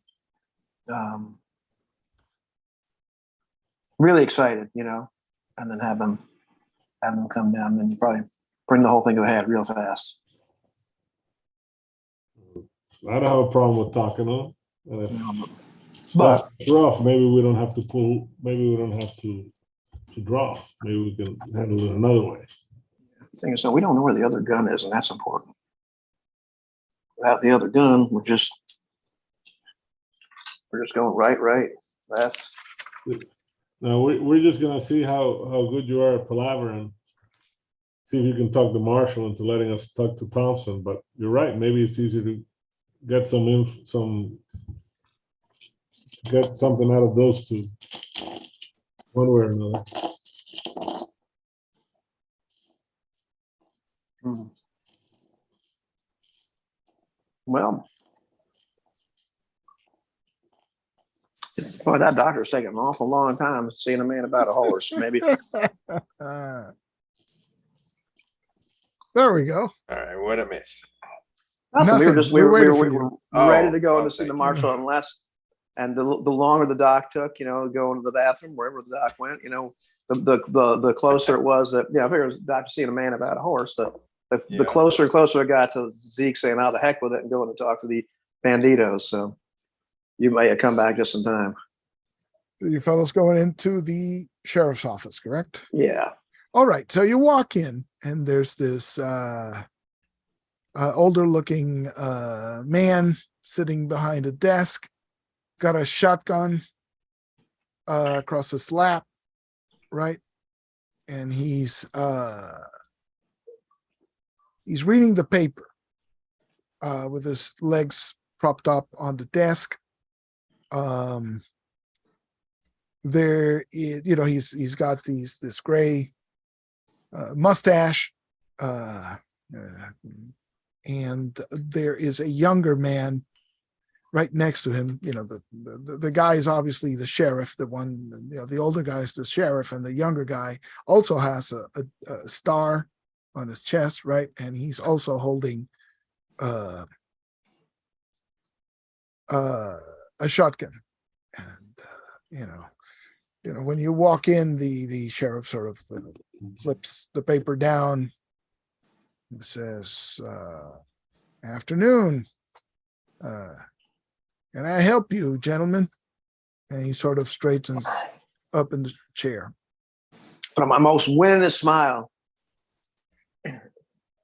really excited, and then have them come down, and you probably bring the whole thing to a head real fast. I don't have a problem with talking on. And if But stuff's rough, maybe we don't have to pull, maybe we don't have to draw. Maybe we can handle it another way. the thing is, so we don't know where the other gun is, and that's important. Without the other gun, we're just going right, left. Now we're just gonna see how good you are at palavering. See if you can talk the marshal into letting us talk to Thompson. But you're right. Maybe it's easier to get get something out of those two, one way or another. Well, boy, that doctor's taking an awful long time seeing a man about a horse. Maybe. There we go. All right, what a miss. Nothing. We were just we We're were waiting for ready you. to go Oh, to see the thank you. marshal, and the longer the doc took, going to the bathroom wherever the doc went, the closer it was that I figured it was doctor seeing a man about a horse. The Yeah. closer and closer it got to Zeke saying, "How the heck with it," and going to talk to the banditos. So you may have come back just in time. You fellows going into the sheriff's office, correct? Yeah. All right. So you walk in and there's this older looking man sitting behind a desk, got a shotgun across his lap, right? And he's reading the paper with his legs propped up on the desk. There is, he's got this gray mustache, and there is a younger man right next to him. The guy is obviously the sheriff. The one, the older guy is the sheriff, and the younger guy also has a star on his chest, right? And he's also holding a shotgun. And when you walk in, the sheriff sort of flips the paper down. It says, "Afternoon. Can I help you, gentlemen?" And he sort of straightens up in the chair. But my most winningest smile,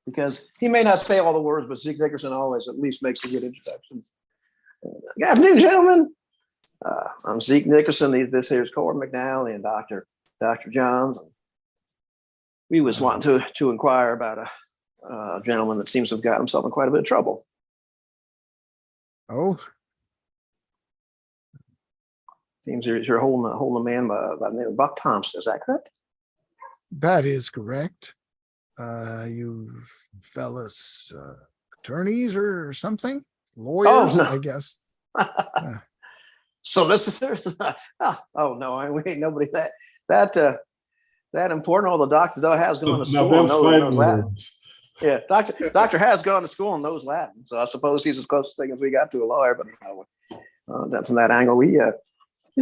because he may not say all the words, but Zeke Nickerson always at least makes a good introductions. Good afternoon, gentlemen. I'm Zeke Nickerson. This here's Corey McNally and Dr. Johns. And we was wanting to inquire about a gentleman that seems to have got himself in quite a bit of trouble. Oh, Seems you're holding a man by the name of Buck Thompson. Is that correct? that is correct. You fellas attorneys or something? Lawyers, no. I guess. Solicitors? Oh no, we ain't nobody that important. All the doctor though has gone to school and knows Latin. Yeah, doctor has gone to school and knows Latin, so I suppose he's as close thing as we got to a lawyer. But that from that angle, we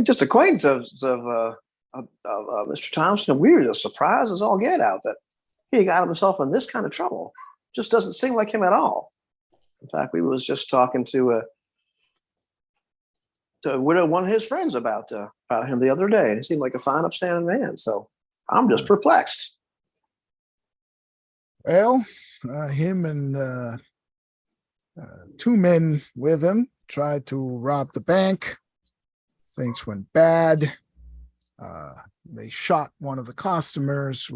just acquaintance of Mr. Thompson. We were just surprised as all get out that he got himself in this kind of trouble. Just doesn't seem like him at all. In fact, we was just talking to one of his friends about him the other day. He seemed like a fine, upstanding man. So I'm just perplexed. Well, him and two men with him tried to rob the bank. Things went bad. They shot one of the customers.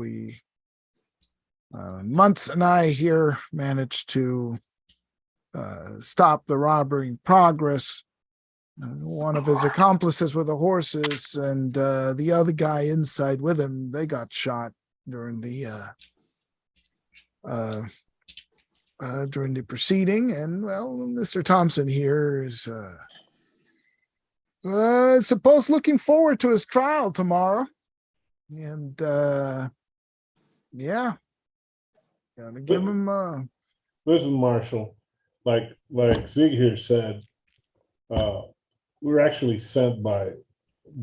Muntz and I here managed to stop the robbery in progress. One of his accomplices with the horses and the other guy inside with him, they got shot during the proceeding. And well, Mr. Thompson here is suppose looking forward to his trial tomorrow. And yeah, gonna give him Listen, Marshall, like Zig here said, we were actually sent by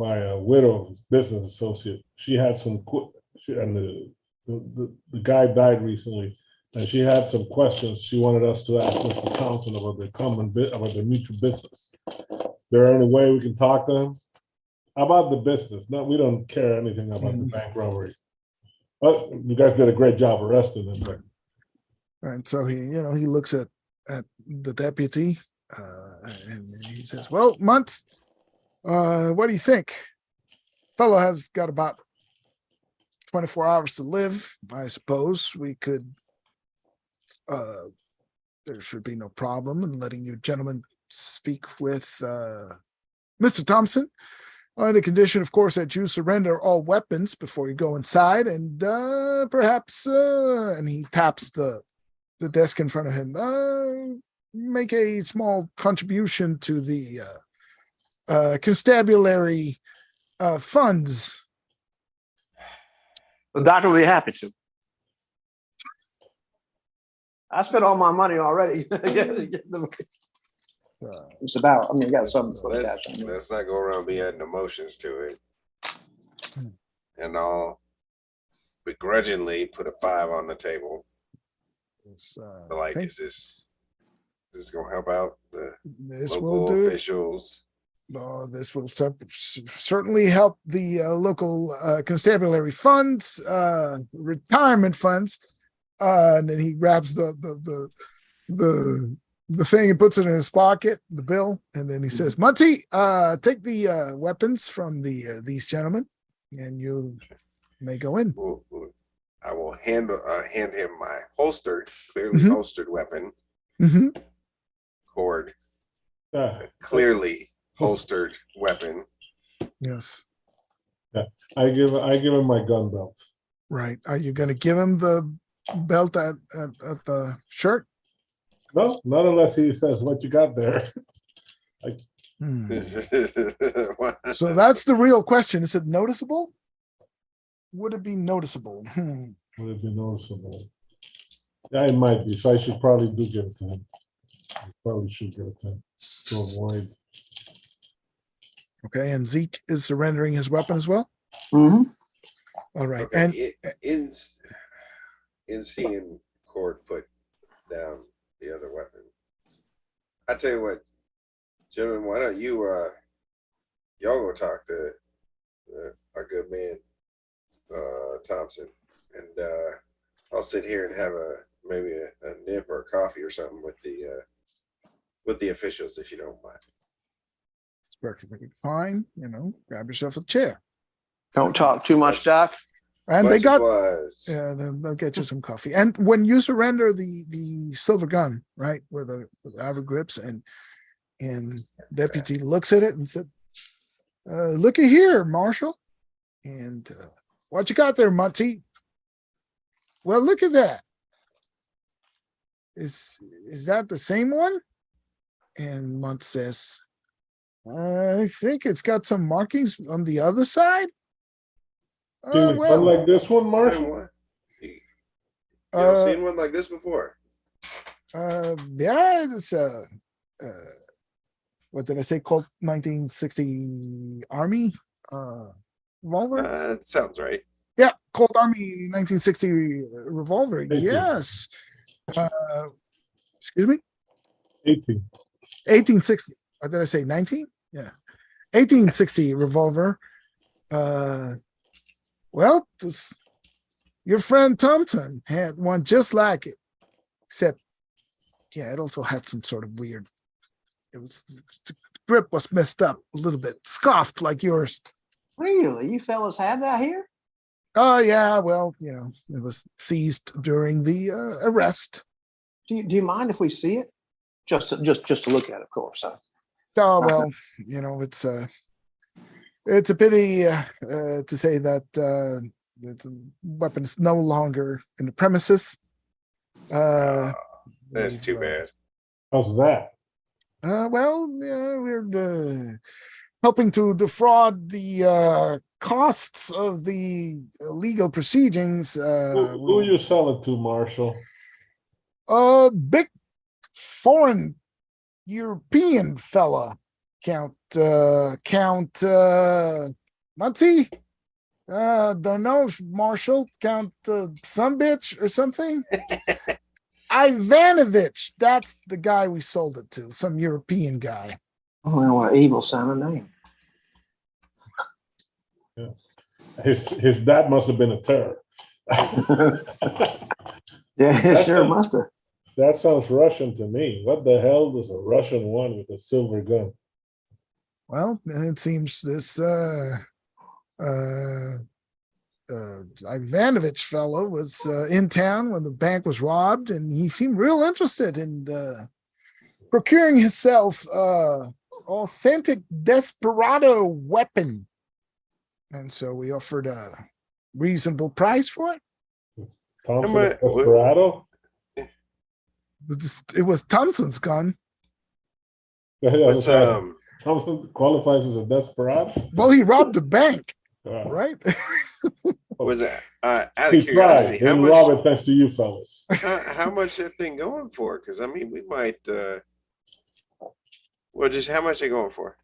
a widow's business associate. She had some, and the guy died recently, and she had some questions she wanted us to ask Mr. Thompson about the about the mutual business. There any way we can talk to him about the business? No, we don't care anything about the bank robbery. But you guys did a great job arresting him. But. and so he looks at the deputy and he says, well, Muntz, what do you think? Fellow has got about 24 hours to live. I suppose we could there should be no problem in letting you gentlemen speak with Mr. Thompson, on the condition, of course, that you surrender all weapons before you go inside, and perhaps and he taps the desk in front of him, make a small contribution to the constabulary funds. The doctor will be happy to. I spent all my money already. It's about, I mean, you got some. Let's not go around be adding emotions to it. And I'll begrudgingly put a 5 on the table. Like, is this gonna help out the local officials? No, this will certainly help the local constabulary funds, retirement funds. And then he grabs the thing and puts it in his pocket, the bill, and then he says, Muncie, take the weapons from these gentlemen, and you may go in. I will hand him my holstered, clearly holstered weapon. Cord. Clearly holstered weapon. Yes. Yeah. I give him my gun belt. Right. Are you going to give him the belt at the shirt? No, not unless he says what you got there. So that's the real question. Is it noticeable? Would it be noticeable? Would it be noticeable? Yeah, it might be. So I should probably do give it to him. I probably should give it to him to avoid. Okay, and Zeke is surrendering his weapon as well. Mm-hmm. All right, okay. And in seeing Cord put down the other weapon, I tell you what, gentlemen, why don't you y'all go talk to our good man Thompson, and I'll sit here and have maybe a nip or a coffee or something with the officials, if you don't mind. It's perfectly fine. Grab yourself a chair. Don't talk too much, Doc. And they got, they'll get you some coffee. And when you surrender the silver gun, right, with the ivory grips, and deputy looks at it and said, looky here, Marshal. And what you got there, Muncie? Well, look at that. Is that the same one? And Munt says, I think it's got some markings on the other side. Well, one like this one, Marshall? You ever seen one like this before? Yeah, it's what did I say? Colt 1960 Army revolver. That sounds right. Yeah, Colt Army 1960 revolver. Yes. Excuse me. 1860. Or did I say 19? Yeah, 1860 revolver. Well, your friend Thompson had one just like it, except, yeah, it also had some sort of weird. The grip was messed up a little bit, scoffed like yours. Really? You fellas have that here? Oh, yeah. Well, it was seized during the arrest. Do you mind if we see it? just to look at, of course. So. Oh, well, you know, it's a pity to say that the weapon is no longer in the premises. That's too bad. How's that? Well, you know, we're helping to defraud the costs of the legal proceedings. Who you sell it to, Marshall? Big foreign European fella, Count Muncie. Don't know, Marshall, Count some bitch or something. Ivanovich, that's the guy we sold it to, some European guy. Oh, what an evil sounding name. Yeah. His dad must have been a terror. Yeah, it sure must have. That sounds Russian to me. What the hell does a Russian want with a silver gun? Well, it seems this Ivanovich fellow was in town when the bank was robbed, and he seemed real interested in procuring himself authentic desperado weapon. And so we offered a reasonable price for it. Thompson Desperado? It was Thompson's gun. What's, Thompson qualifies as a desperado? Well, he robbed the bank, Yeah. right? was that out of He tried. curiosity? Didn't rob it thanks to you fellas. How much that thing going for? Because I mean, we might. Well, just how much they going for?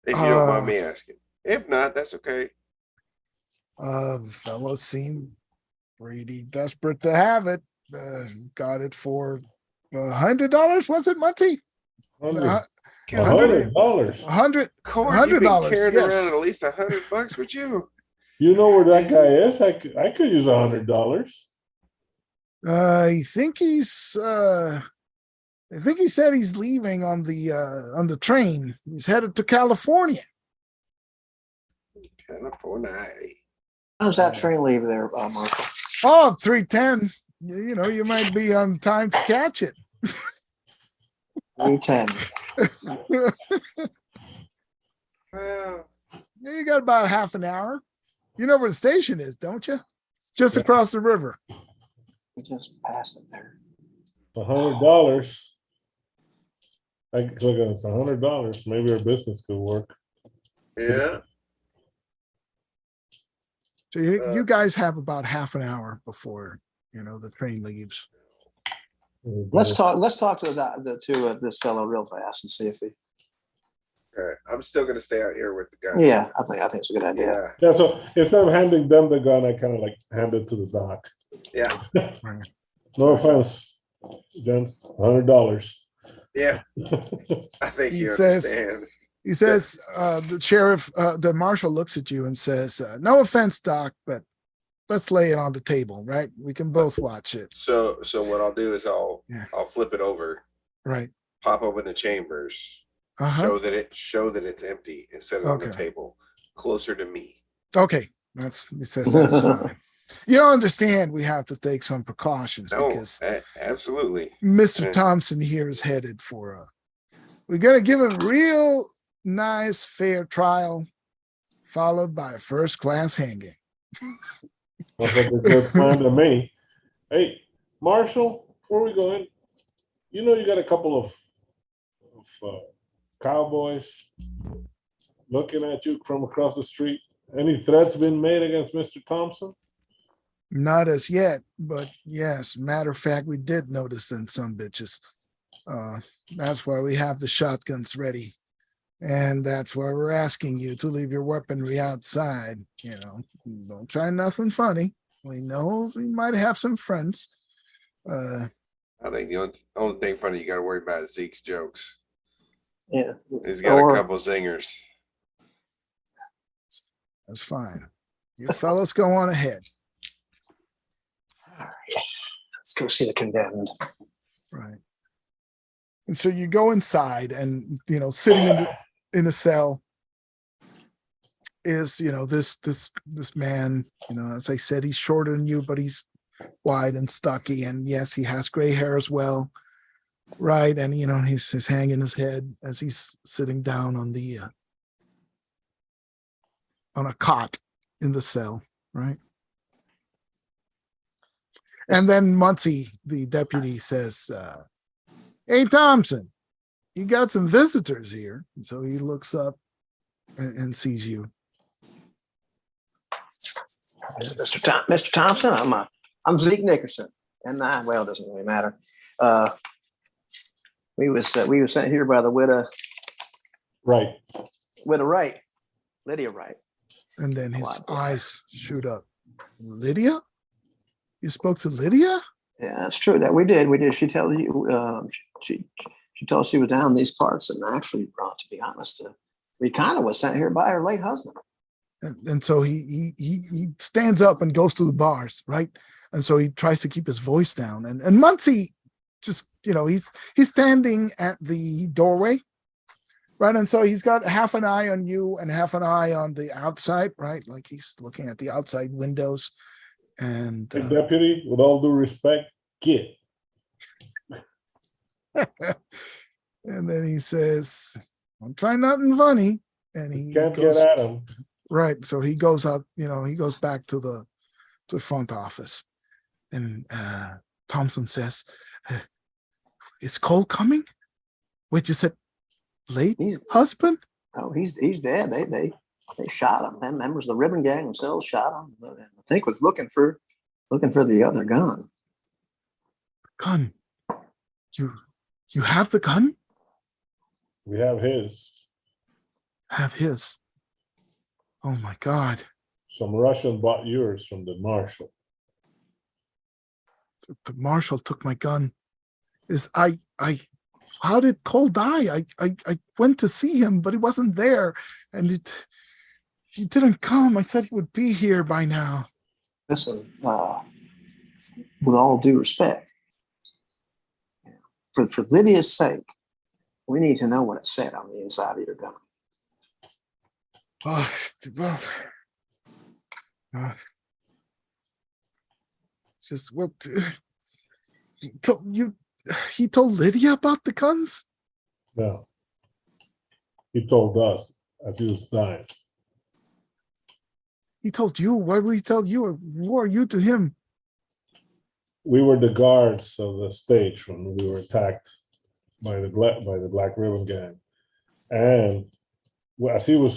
If you don't mind me asking. If not, that's okay. The fellow seemed pretty desperate to have it. Got it for $100. Was it, Muncie? $100. $100. Corey, you've been $100. carrying Yes. around at least $100 with you. You know where that guy is? I could use $100. I think he's. I think he said he's leaving on the train. He's headed to California. California. How's that train leave there, Marshall? Oh, 3:10. You know, you might be on time to catch it. 3:10. Well, You got about half an hour. You know where the station is, don't you? It's just across the river. We just passed it there. $100. I look at it's $100. Maybe our business could work. yeah. So you guys have about half an hour before, you know, the train leaves. Let's talk to this fellow real fast and see if he. Okay. I'm still gonna stay out here with the gun. Yeah, I think it's a good idea. Yeah. Yeah, so instead of handing them the gun, I kind of like hand it to the doc. Yeah. No offense, gents, $100. Yeah. I think He you says- understand. He says, the sheriff, the marshal looks at you and says, no offense, Doc, but let's lay it on the table, right? We can both watch it. So what I'll do is I'll flip it over, Right. pop open the chambers, Uh-huh. show that it's empty and set it on the Okay. table closer to me. Okay. He says that's fine. You don't understand, we have to take some precautions No, because absolutely. Mr. Yeah. Thompson here is headed for we're gonna give him real nice fair trial, followed by a first class hanging. Sounds like a good plan to me. Hey, Marshall, before we go in, you know you got a couple of cowboys looking at you from across the street. Any threats been made against Mr. Thompson? Not as yet, but yes, matter of fact, we did notice in some bitches. That's why we have the shotguns ready. And that's why we're asking you to leave your weaponry outside. You know, don't try nothing funny. We know you might have some friends. I think the only thing funny you got to worry about is Zeke's jokes. Yeah. He's got a couple zingers. That's fine. You fellas go on ahead. All right. Let's go see the condemned. Right. And so you go inside and, you know, sitting in the cell is, you know, this man, you know, as I said, he's shorter than you, but he's wide and stocky. And yes, he has gray hair as well. Right. And, he's hanging his head as he's sitting down on on a cot in the cell. Right. And then Muncie, the deputy, says, hey, Thompson, you got some visitors here. And so he looks up and sees you. Mr. Thompson, I'm Zeke Nickerson, and well, it doesn't really matter. We was sent here by the widow Right. Wright, Lydia Wright. And then his eyes shoot up. Lydia? You spoke to Lydia? Yeah, that's true. That we did. She told you. She told us she was down in these parts, and actually, to be honest, we kind of was sent here by her late husband. And so he stands up and goes to the bars, right? And so he tries to keep his voice down. And Muncie just, he's standing at the doorway, right? And so he's got half an eye on you and half an eye on the outside, right? Like he's looking at the outside windows. And Hey, deputy, with all due respect, get. And then he says, I'm trying nothing funny. And he Can't goes, get at him. right. So he goes up, he goes back to the front office. And Thompson says, is Cole coming? Wait, you said late husband? Oh, he's dead. They shot him. And members of the ribbon gang themselves shot him. I think was looking for the other gun. Gun. You have the gun? We have his. Have his. Oh my God. Some Russian bought yours from the marshal. The marshal took my gun. How did Cole die? I went to see him, but he wasn't there. And he didn't come. I thought he would be here by now. Listen, with all due respect, for Lydia's sake, we need to know what it said on the inside of your gun. He told Lydia about the guns? No. He told us as he was dying. He told you? Why would he tell you? Or who are you to him? We were the guards of the stage when we were attacked by the Black Ribbon Gang. And as he knew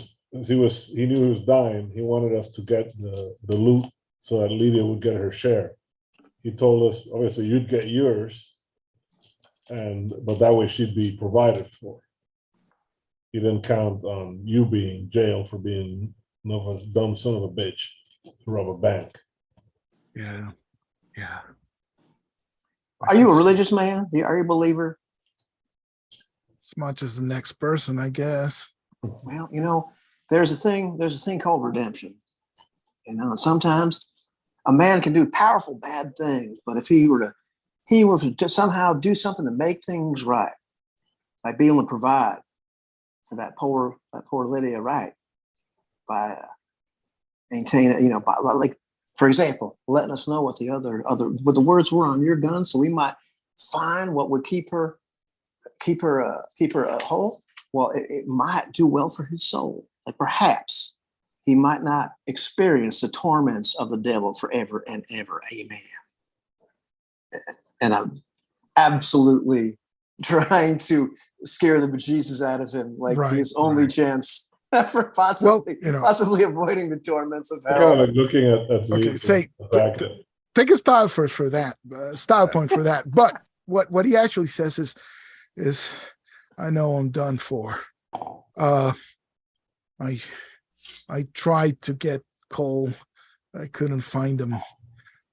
he was dying, he wanted us to get the loot so that Lydia would get her share. He told us, obviously, you'd get yours, but that way she'd be provided for. He didn't count on you being jailed for being a dumb son of a bitch to rob a bank. Yeah. Are you a religious man? Are you a believer? As much as the next person, I guess. Well, there's a thing called redemption. Sometimes a man can do powerful bad things, but if he were to somehow do something to make things right, by being able to provide for that poor Lydia Wright, by maintaining, by for example, letting us know what the words were on your gun, so we might find what would keep her whole. Well, it might do well for his soul. Like perhaps he might not experience the torments of the devil forever and ever. Amen. And I'm absolutely trying to scare the bejesus out of him, like his only chance for possibly avoiding the torments of hell. Kind of looking at okay, take a style for that style point for that. But what he actually says is I know I'm done for. I tried to get Cole. I couldn't find him.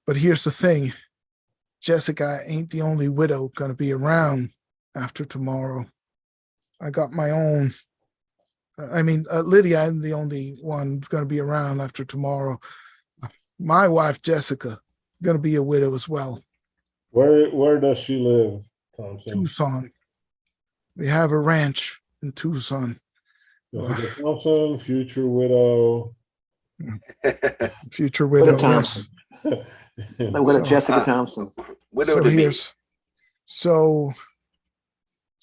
But here's the thing. Jessica ain't the only widow going to be around after tomorrow. I got my own. Lydia isn't the only one going to be around after tomorrow. My wife, Jessica, going to be a widow as well. Where does she live, Thompson? Tucson. We have a ranch in Tucson. Jessica Thompson, future widow. Future widow. Thompson. Yes. The widow Jessica Thompson. Widow to be. So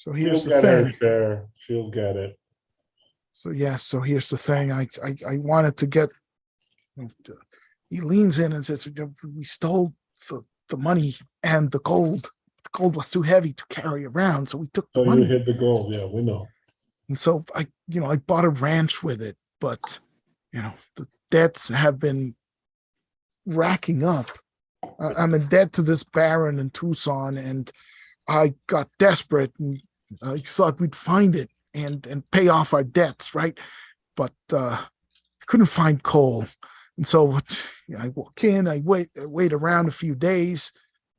So here's She'll the get her thing. share. She'll get it. So yes, so here's the thing. I wanted to get. He leans in and says, "We stole the money and the gold. The gold was too heavy to carry around, so we took the So you money. hit the goal. Yeah, we know. And so I bought a ranch with it, but the debts have been racking up. I'm in debt to this baron in Tucson, and I got desperate and I thought we'd find it and pay off our debts, right? But I couldn't find coal. And so I walk in, I wait around a few days.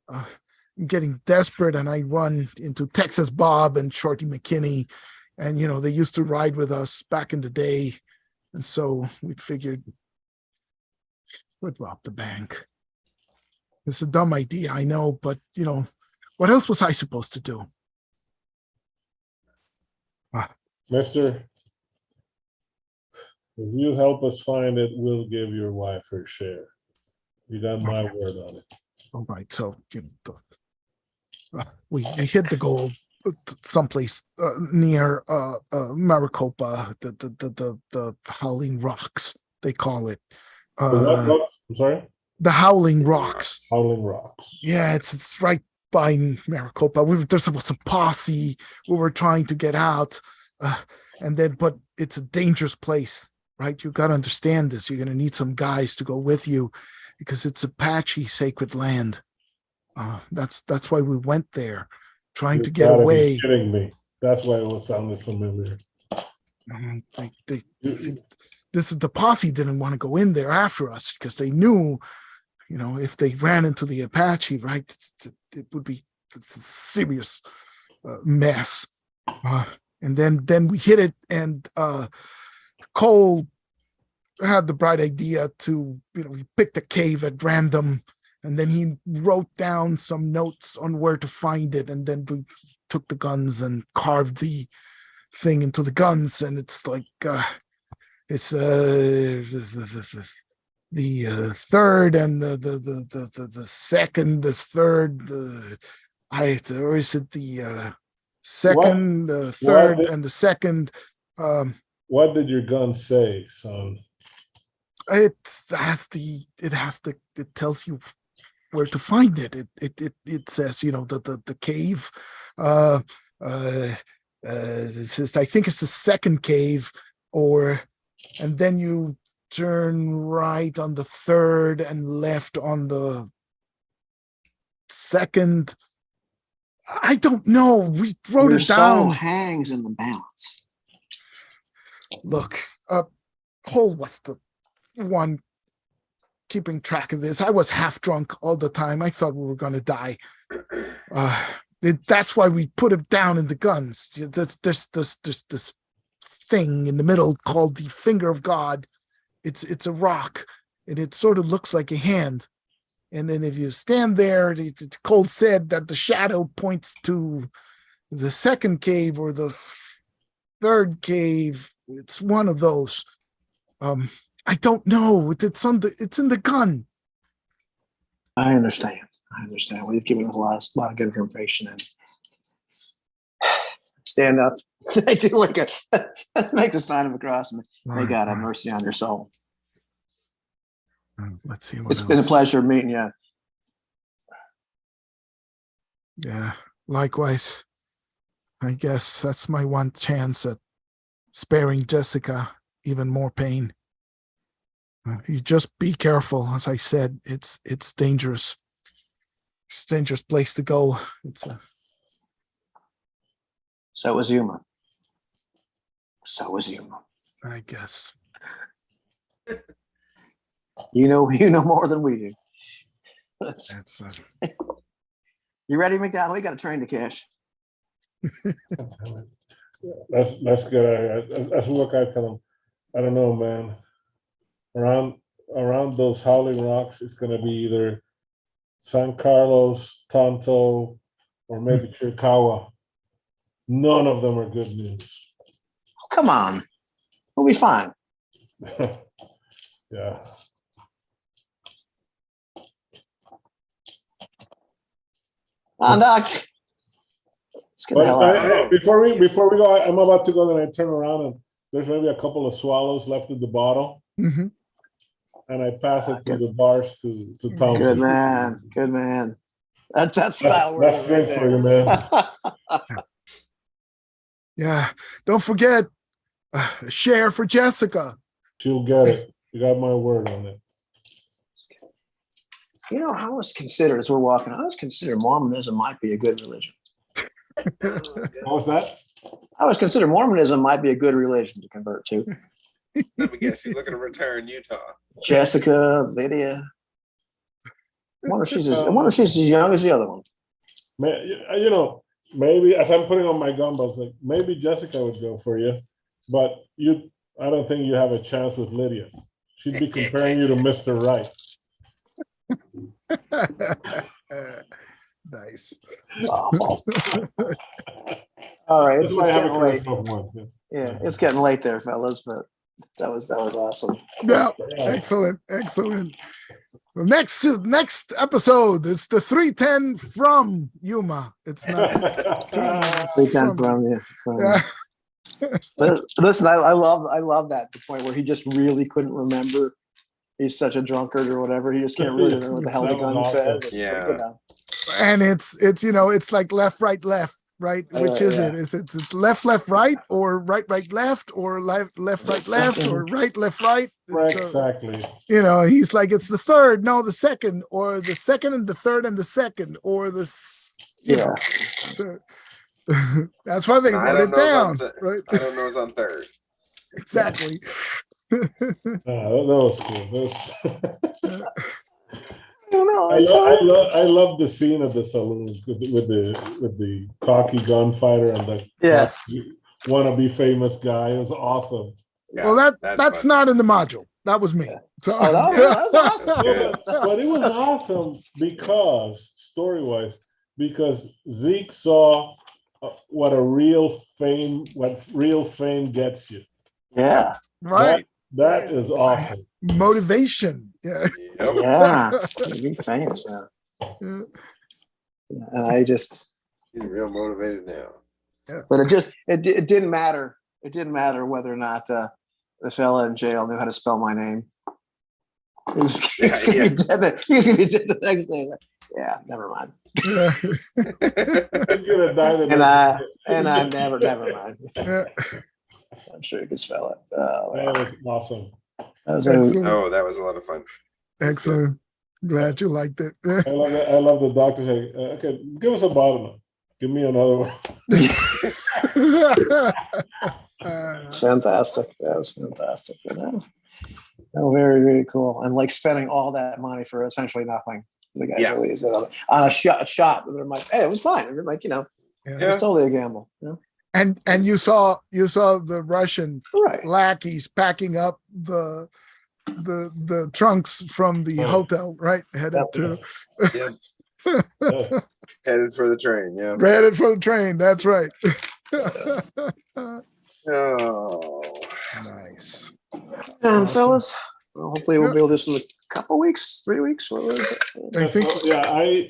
I'm getting desperate, and I run into Texas Bob and Shorty McKinney. And, they used to ride with us back in the day. And so we figured we'd rob the bank. It's a dumb idea, I know, but, what else was I supposed to do? Mister, if you help us find it, we'll give your wife her share. You got my word on it. All right, so we hid the gold someplace near Maricopa, the Howling Rocks, they call it. What rock? I'm sorry? The Howling Rocks. Howling Rocks. Yeah, it's right by Maricopa. There was a posse. We were trying to get out, but it's a dangerous place, right? You got to understand this. You're going to need some guys to go with you because it's Apache sacred land. That's why we went there, trying to get away. Be kidding me. That's why it was sounding familiar. The posse didn't want to go in there after us because they knew, if they ran into the Apache, right, it would be a serious mess. And then we hit it, and Cole had the bright idea to, he picked a cave at random, and then he wrote down some notes on where to find it, and then we took the guns and carved the thing into the guns, and it's like it's the third and the second, this third, or is it the second, the third, and the second? What did your gun say, son? It tells you where to find it. It says, the cave. I think it's the second cave, and then you turn right on the third and left on the second. I don't know. We wrote Your it down. soul hangs in the balance. Look, Cole was the one keeping track of this. I was half drunk all the time. I thought we were going to die. That's why we put it down in the guns. There's this thing in the middle called the finger of God. It's a rock, and it sort of looks like a hand. And then if you stand there, Cole said that the shadow points to the second cave or the third cave. It's one of those. I don't know. It's in the gun. I understand. Well, you've given us a lot of good information. And stand up. They do make the sign of a cross. May God have mercy on your soul. Let's see. It's been a pleasure meeting you. Yeah, likewise. I guess that's my one chance at sparing Jessica even more pain. You just be careful. As I said, it's dangerous. It's a dangerous place to go. So was Yuma. I guess. You know more than we do. That's You ready, McDowell? We got a train to catch. That's good. That's what I tell them. I don't know, man. Around those howling rocks, it's gonna be either San Carlos, Tonto, or maybe Chiricahua. None of them are good news. Oh, come on. We'll be fine. Yeah. Doc, Let's get the hell out of here. Before we go, I'm about to go, then I turn around and there's maybe a couple of swallows left at the bottle. Mhm. And I pass it through the bars to Tom. Good man. Good man. That's style That's right drink for you, man. Yeah. Don't forget, share for Jessica. She'll get it. You got my word on it. You know, I was considered, as we're walking, I was considered Mormonism might be a good religion. What was that? I was considered Mormonism might be a good religion to convert to. Let me guess, you're looking to retire in Utah. Jessica, Lydia. I wonder if she's as young as the other one. You know, maybe as I'm putting on my gumbos, like maybe Jessica would go for you, but I don't think you have a chance with Lydia. She'd be comparing you to Mr. Right. Nice. Awful. All right, it's That's why I have getting a late. Christmas one. Yeah, it's getting late there, fellas, but that was awesome. Yeah, excellent. The next episode is the 310 from Yuma. It's not. Big time from you. Yeah. Listen, I love that, the point where he just really couldn't remember. He's such a drunkard or whatever. He just can't really remember what the hell the gun says. It's, Yeah. you know. And it's it's like left, right, right? Which is yeah. it? Is it left, right, or right, left, or left, right, left, or right, left, right? Exactly. He's like, it's the third, no, the second, or the second and the third and the second, or Yeah. So, that's why they I wrote don't it know down, it's on right? I don't know it's on third. Exactly. That was cool. I don't know. I love the scene of the saloon with the cocky gunfighter and the wannabe famous guy. It was awesome. Yeah, Well, that's fun. not in the module. That was me. So, That's awesome. Good. But it was awesome because story-wise, because Zeke saw what real fame gets you. Yeah. right. That is awesome. Motivation. Yeah. Yep. Yeah. Be famous now. Yeah. And I just, He's real motivated now. but it didn't matter. It didn't matter whether or not the fella in jail knew how to spell my name. He was gonna be dead. He was gonna be dead the next day. Yeah, never mind. Yeah. He's gonna die the And next I day. never mind. Yeah. I'm sure you could spell it. Oh, That was awesome. that was Excellent. Oh, that was a lot of fun. Excellent. Glad you liked it. I love the doctor saying, okay, give us a bottle. Give me another one. It's fantastic. That was fantastic. Oh, very, very cool. And like spending all that money for essentially nothing. The guys really is on a shot. They're like, hey, it was fine. They're like, it was totally a gamble. And you saw the Russian Right. lackeys packing up the trunks from the hotel, right? Headed to Headed for the train. Yeah. headed for the train. That's right. Oh, Nice. And fellas, well, hopefully we'll be able to do this in a couple weeks, 3 weeks. What was it? I think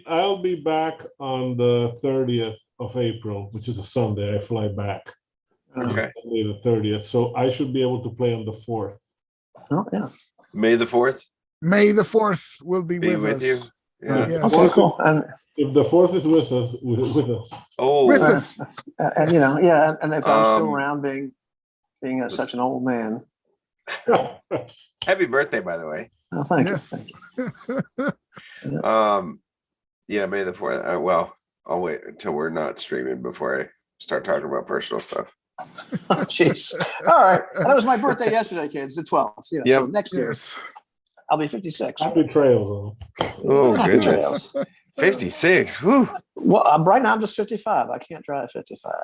I'll be back on the 30th of April, which is a Sunday. I fly back. okay. Sunday the 30th. So I should be able to play on the 4th. Oh, yeah. May the 4th May the 4th will be be with with you. us. Yeah. Yes. Okay, cool. And If the 4th is with us. Oh, With us. and and if I'm still Um, around being such an old man. happy birthday, by the way. Oh, thank Yes. you. Thank you. Yeah, May the 4th. Well, I'll wait until we're not streaming before I start talking about personal stuff. Jeez. All right. And it was my birthday yesterday, kids, the 12th. So Yep. next year Yes. I'll be 56. Happy trails. Oh, Happy goodness. trails. 56. Whew. Well, right now I'm just 55. I can't drive 55.